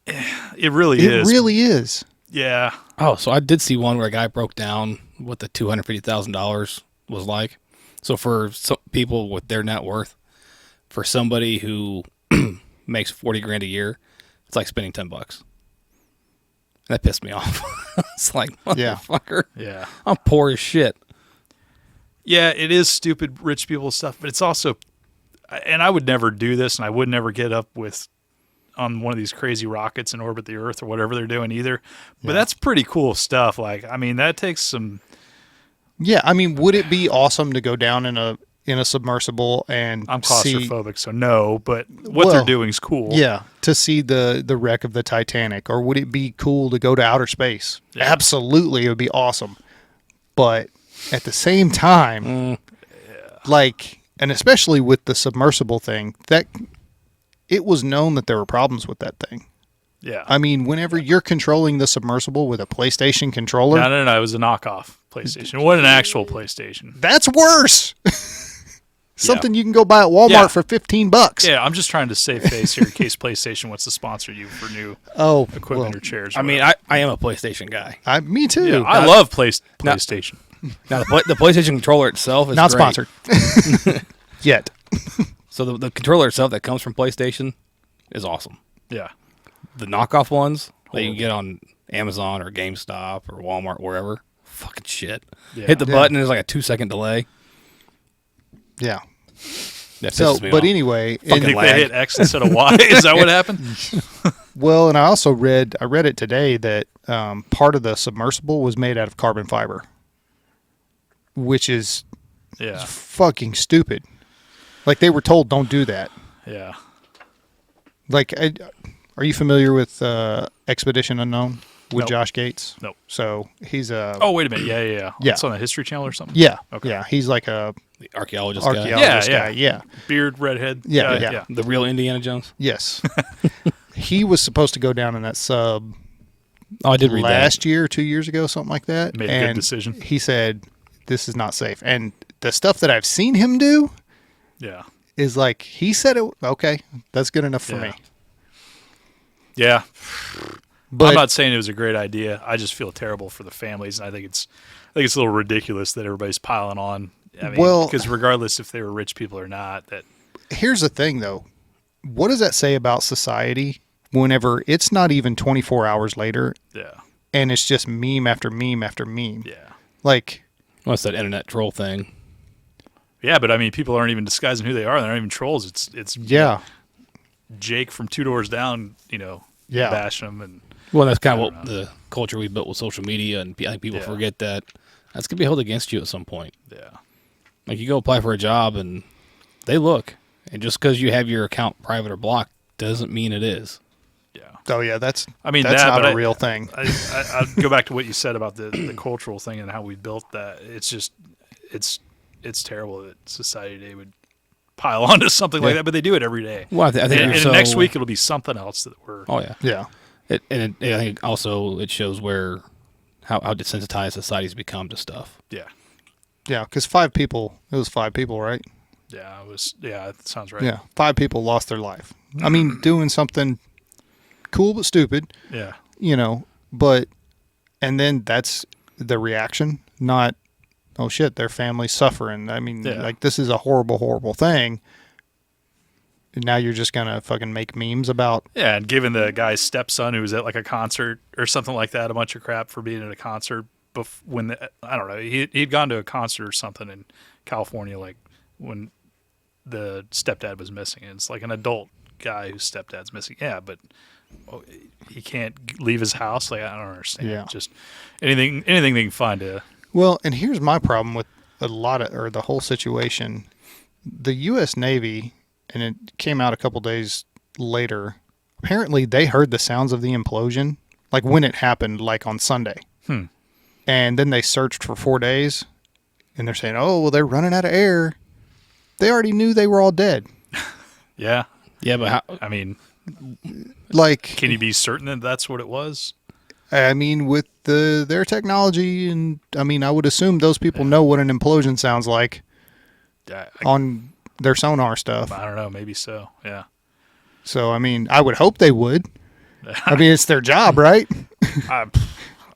It really is.
It really is.
Yeah.
Oh, so I did see one where a guy broke down what the $250,000 was like. So for some people with their net worth, for somebody who makes $40,000 a year, it's like spending $10. That pissed me off. It's like, motherfucker.
Yeah.
I'm poor as shit.
Yeah, it is stupid rich people stuff, but it's also, and I would never do this, and I would never get up on one of these crazy rockets and orbit the Earth or whatever they're doing either. But that's pretty cool stuff. Like, I mean, that takes some.
Yeah, I mean, would it be awesome to go down in a submersible and
I'm claustrophobic, so no, but what they're doing is cool.
Yeah, to see the wreck of the Titanic. Or would it be cool to go to outer space? Yeah. Absolutely, it would be awesome. But at the same time, like, and especially with the submersible thing, that it was known that there were problems with that thing.
Yeah.
I mean, whenever you're controlling the submersible with a PlayStation controller.
No, it was a knockoff PlayStation. It wasn't an actual PlayStation.
That's worse. Something you can go buy at Walmart for $15.
Yeah, I'm just trying to save face here in case PlayStation wants to sponsor you for new equipment or chairs.
I mean, I am a PlayStation guy.
Me too.
Yeah, I love PlayStation.
Now, the PlayStation controller itself is
not
great.
sponsored yet.
So the controller itself that comes from PlayStation is awesome.
Yeah.
The knockoff ones that you can get on Amazon or GameStop or Walmart, wherever, fucking shit. Yeah. Hit the button, there's like a 2-second delay.
Yeah.
That pisses me
but
off.
Anyway,
I think they hit X instead of Y. Is that what happened?
Well, and I also read it today that part of the submersible was made out of carbon fiber, which is fucking stupid. Like, they were told, don't do that.
Yeah.
Like, are you familiar with Expedition Unknown with Josh Gates?
Nope.
So he's a.
Oh, wait a minute. Yeah. It's on the History Channel or something.
Yeah.
Okay.
Yeah. He's like the
archaeologist
guy. Yeah.
Beard, redhead.
Yeah.
The real Indiana Jones.
Yes. He was supposed to go down in that sub.
Oh, I did read
last year, 2 years ago, something like that.
Made a good decision.
He said, "This is not safe." And the stuff that I've seen him do, is like he said it. Okay, that's good enough for me.
Yeah.
But
I'm not saying it was a great idea. I just feel terrible for the families, and I think it's a little ridiculous that everybody's piling on. I mean, because regardless if they were rich people or not, that.
Here's the thing, though. What does that say about society whenever it's not even 24 hours later?
Yeah.
And it's just meme after meme after meme.
Yeah.
Like.
What's that internet troll thing?
Yeah, but I mean, people aren't even disguising who they are. They're not even trolls. It's
yeah.
Jake from Two Doors Down, bashing him. And
well, that's kind of what the culture we built with social media, and I think people forget that that's going to be held against you at some point.
Yeah.
Like, you go apply for a job, and they look. And just because you have your account private or blocked doesn't mean it is.
Yeah.
Oh, yeah, that's
not
a real thing.
I'll go back to what you said about the cultural thing and how we built that. It's just, it's terrible that society today would pile onto something like that, but they do it every day.
Well, I think
and next week it'll be something else that we're...
Oh, yeah.
Yeah.
I think also it shows how desensitized society's become to stuff.
Yeah.
Yeah, because 5 people, right?
Yeah, that sounds right.
Yeah, 5 people lost their life. I mean, doing something cool but stupid.
Yeah.
And then that's the reaction, not, oh shit, their family's suffering. I mean, this is a horrible, horrible thing. And now you're just going to fucking make memes about...
Yeah, and giving the guy's stepson who was at like a concert or something like that a bunch of crap for being at a concert I don't know, he'd gone to a concert or something in California, like when the stepdad was missing. And it's like an adult guy whose stepdad's missing. Yeah, but he can't leave his house. Like, I don't understand.
Yeah.
Just anything they can find to...
Well, and here's my problem with the whole situation. The U.S. Navy, and it came out a couple days later, apparently they heard the sounds of the implosion, like when it happened, like on Sunday. And then they searched for 4 days, and they're saying, oh, well, they're running out of air. They already knew they were all dead.
Yeah.
Yeah, but how...
I mean...
Like...
Can you be certain that that's what it was?
I mean, with their technology, and I mean, I would assume those people know what an implosion sounds like on their sonar stuff.
I don't know. Maybe so. Yeah.
So, I mean, I would hope they would. I mean, it's their job, right?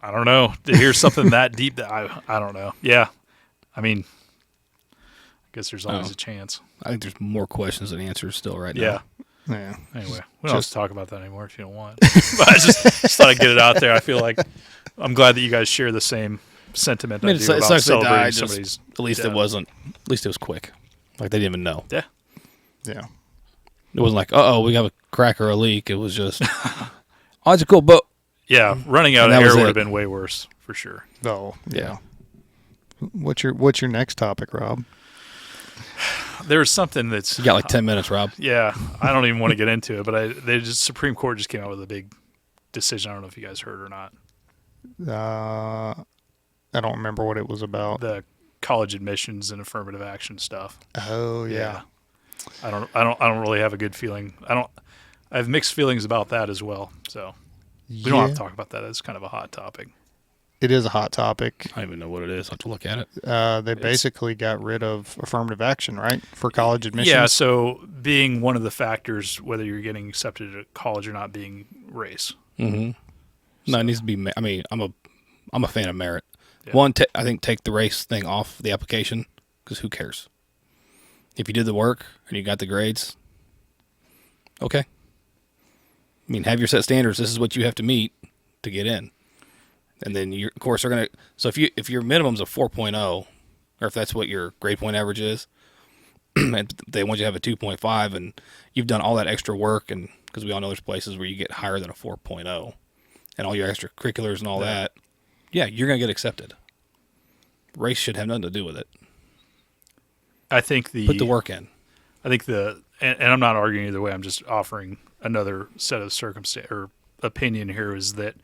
I don't know. To hear something that deep, that I don't know. Yeah. I mean, I guess there's always a chance.
I think there's more questions than answers still right now.
Yeah.
Anyway, we don't have to talk about that anymore if you don't want. But I just thought I'd get it out there. I feel like I'm glad that you guys share the same sentiment.
I mean,
I do about celebrating somebody's
at least
death.
At least it was quick. Like, they didn't even know.
Yeah.
Yeah.
It wasn't like, we have a crack or a leak. It was just, oh, it's a cool boat.
Yeah, running out of air would have been way worse for sure.
Oh, yeah. What's your next topic, Rob?
There's something that's...
You got like 10 minutes, Rob.
Yeah, I don't even want to get into it, but Supreme Court just came out with a big decision. I don't know if you guys heard or not.
I don't remember what it was about.
The college admissions and affirmative action stuff.
Oh, yeah.
I don't really have a good feeling. I have mixed feelings about that as well. So we don't have to talk about that. It's kind of a hot topic.
It is a hot topic.
I don't even know what it is. I'll have to look at it.
They basically got rid of affirmative action, right, for college admissions?
Yeah, so being one of the factors, whether you're getting accepted at college or not, being race.
Mm-hmm. So. No, it needs to be. I mean, I'm a fan of merit. Yeah. One, I think take the race thing off the application, because who cares? If you did the work and you got the grades, okay. I mean, have your set standards. This is what you have to meet to get in. And then, of course, they're going to... So if your minimum's a 4.0, or if that's what your grade point average is, and they want you to have a 2.5, and you've done all that extra work, and because we all know there's places where you get higher than a 4.0, and all your extracurriculars and all that, yeah, you're going to get accepted. Race should have nothing to do with it.
I think
put the work in.
I think and I'm not arguing either way. I'm just offering another set of circumstance or opinion here is that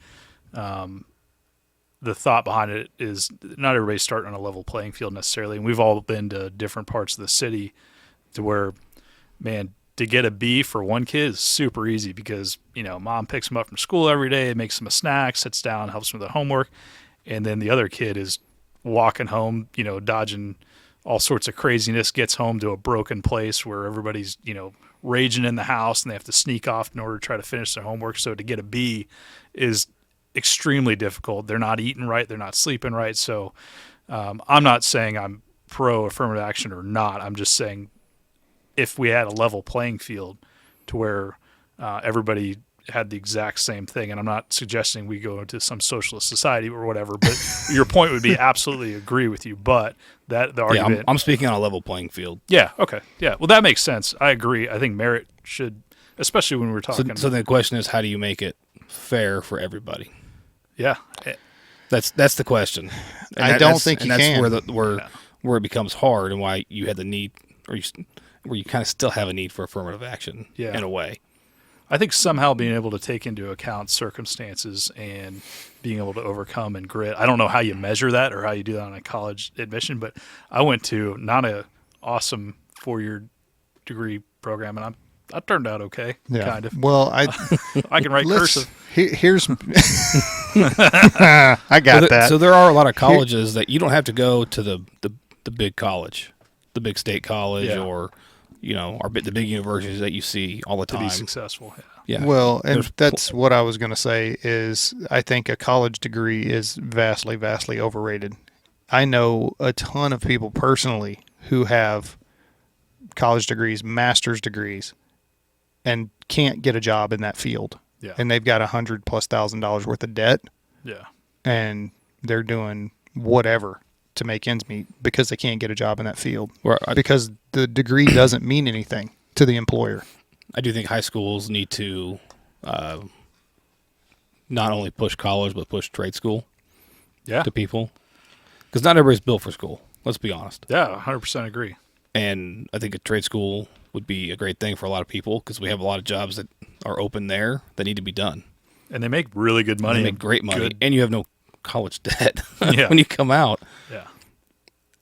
the thought behind it is not everybody's starting on a level playing field necessarily. And we've all been to different parts of the city to where, man, to get a B for one kid is super easy because, mom picks him up from school every day, makes him a snack, sits down, helps him with the homework. And then the other kid is walking home, dodging all sorts of craziness, gets home to a broken place where everybody's, raging in the house and they have to sneak off in order to try to finish their homework. So to get a B is extremely difficult. They're not eating right. They're not sleeping right. So I'm not saying I'm pro affirmative action or not. I'm just saying if we had a level playing field to where everybody had the exact same thing, and I'm not suggesting we go into some socialist society or whatever, but your point would be absolutely agree with you. But the argument...
Yeah, I'm speaking on a level playing field.
Yeah, okay. Yeah, well, that makes sense. I agree. I think merit should especially when we're talking.
So the question is, how do you make it fair for everybody?
Yeah.
That's the question.
I don't think you can.
That's where it becomes hard, and why you had the need, where you kind of still have a need for affirmative action in a way.
I think somehow being able to take into account circumstances and being able to overcome and grit. I don't know how you measure that or how you do that on a college admission, but I went to not a awesome 4-year degree program, and I turned out okay, kind of.
Well, I
can write cursive.
Here's I got that.
So there are a lot of colleges that you don't have to go to the big college, the big state college, or the big universities that you see all the time
to be successful.
Yeah.
Well, and that's what I was going to say is I think a college degree is vastly, vastly overrated. I know a ton of people personally who have college degrees, master's degrees, and can't get a job in that field.
Yeah.
And they've got $100,000+ worth of debt.
Yeah.
And they're doing whatever to make ends meet because they can't get a job in that field. Because the degree doesn't mean anything to the employer.
I do think high schools need to not only push college, but push trade school to people. Because not everybody's built for school. Let's be honest.
Yeah, 100% agree.
And I think a trade school would be a great thing for a lot of people because we have a lot of jobs that are open there that need to be done.
And they make really good money.
They make great money. And you have no college debt when you come out.
Yeah.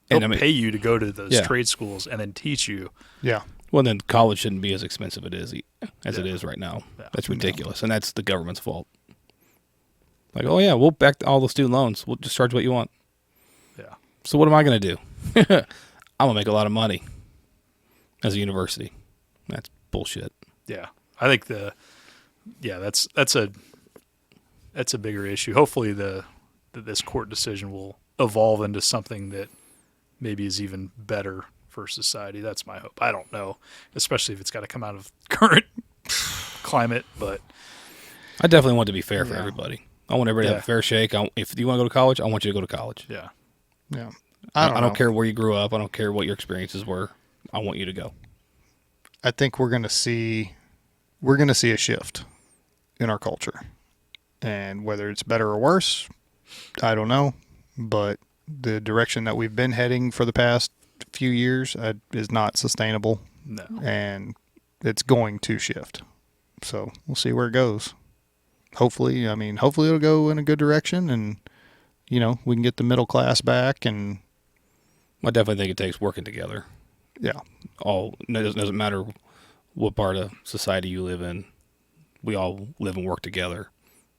They'll
pay you to go to those trade schools and then teach you.
Yeah.
Well, then college shouldn't be as expensive as it is right now. Yeah. That's ridiculous. And that's the government's fault. Like, oh, yeah, we'll back all the student loans. We'll just charge what you want.
Yeah.
So what am I going to do? I'm going to make a lot of money as a university. That's bullshit.
Yeah. I think that's a bigger issue. Hopefully this court decision will evolve into something that maybe is even better for society. That's my hope. I don't know, especially if it's got to come out of current climate, but
I definitely want it to be fair for everybody. I want everybody to have a fair shake. If you want to go to college, I want you to go to college.
Yeah.
Yeah.
I don't care where you grew up. I don't care what your experiences were. I want you to go.
I think we're going to see a shift in our culture. And whether it's better or worse, I don't know, but the direction that we've been heading for the past few years is not sustainable.
No.
And it's going to shift. So we'll see where it goes. Hopefully it'll go in a good direction and, we can get the middle class back. And
I definitely think it takes working together.
Yeah.
It doesn't matter what part of society you live in. We all live and work together.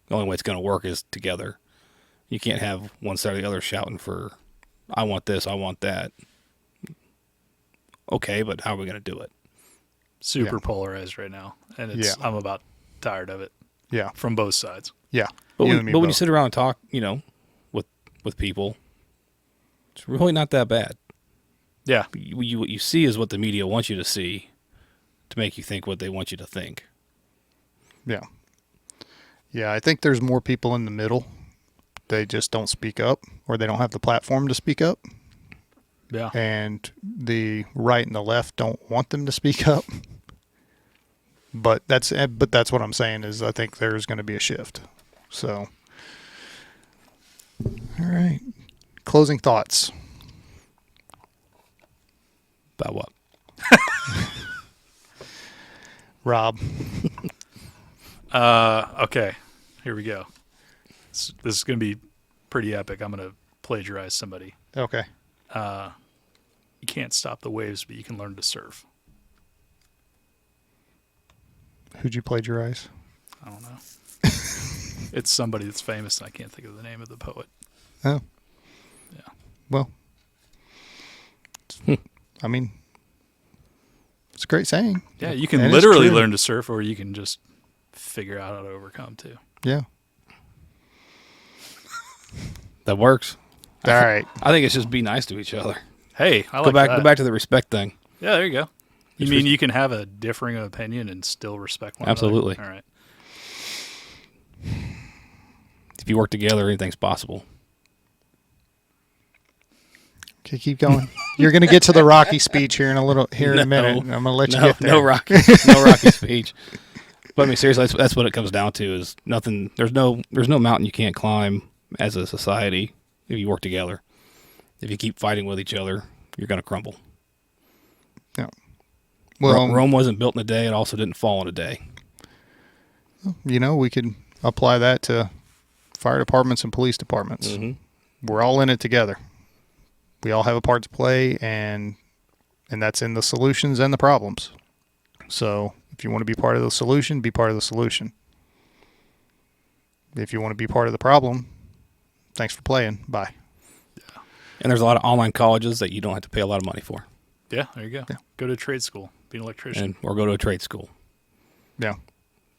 The only way it's going to work is together. You can't have one side or the other shouting for, I want this, I want that. Okay, but how are we going to do it?
Super polarized right now, and I'm about tired of it.
Yeah,
from both sides.
Yeah,
but when you sit around and talk, with people, it's really not that bad.
Yeah,
what you see is what the media wants you to see, to make you think what they want you to think.
Yeah, yeah. I think there's more people in the middle. They just don't speak up, or they don't have the platform to speak up.
Yeah,
and the right and the left don't want them to speak up. But that's what I'm saying is I think there's going to be a shift. So, all right. Closing thoughts.
About what?
Rob.
Okay. Here we go. This is going to be pretty epic. I'm going to plagiarize somebody.
Okay.
You can't stop the waves, but you can learn to surf.
Who'd you plagiarize?
I don't know. It's somebody that's famous, and I can't think of the name of the poet.
Oh.
Yeah.
Well, I mean, it's a great saying.
Yeah, you can literally learn to surf, or you can just figure out how to overcome, too.
Yeah.
That works.
All right.
I think it's just be nice to each other.
Hey, I like that.
Go back to the respect thing.
Yeah, there you go. You mean you can have a differing opinion and still respect one
Absolutely.
another? All right.
If you work together, anything's possible.
Okay, keep going. You're going to get to the Rocky speech here in a minute. I'm going to let you get there.
No Rocky speech. But I mean, seriously, that's what it comes down to. Is nothing. There's no mountain you can't climb as a society if you work together. If you keep fighting with each other, you're going to crumble.
Yeah. Well,
Rome wasn't built in a day. It also didn't fall in a day.
We could apply that to fire departments and police departments. Mm-hmm. We're all in it together. We all have a part to play, and that's in the solutions and the problems. So if you want to be part of the solution, be part of the solution. If you want to be part of the problem, thanks for playing. Bye.
Yeah. And there's a lot of online colleges that you don't have to pay a lot of money for.
Yeah, there you go. Yeah. Go to a trade school, be an electrician.
Or go to a trade school.
Yeah.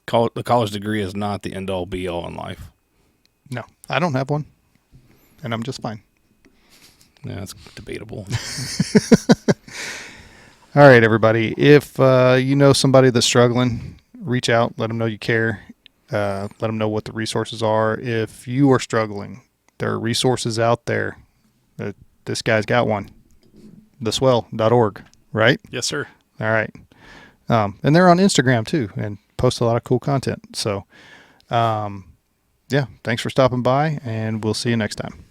The college degree is not the end-all, be-all in life.
No, I don't have one, and I'm just fine.
Yeah, that's debatable.
All right, everybody. If you know somebody that's struggling, reach out. Let them know you care. Let them know what the resources are. If you are struggling, there are resources out there. This guy's got one. theswel.org, right?
Yes, sir.
All right. And they're on Instagram, too, and post a lot of cool content. So, yeah, thanks for stopping by, and we'll see you next time.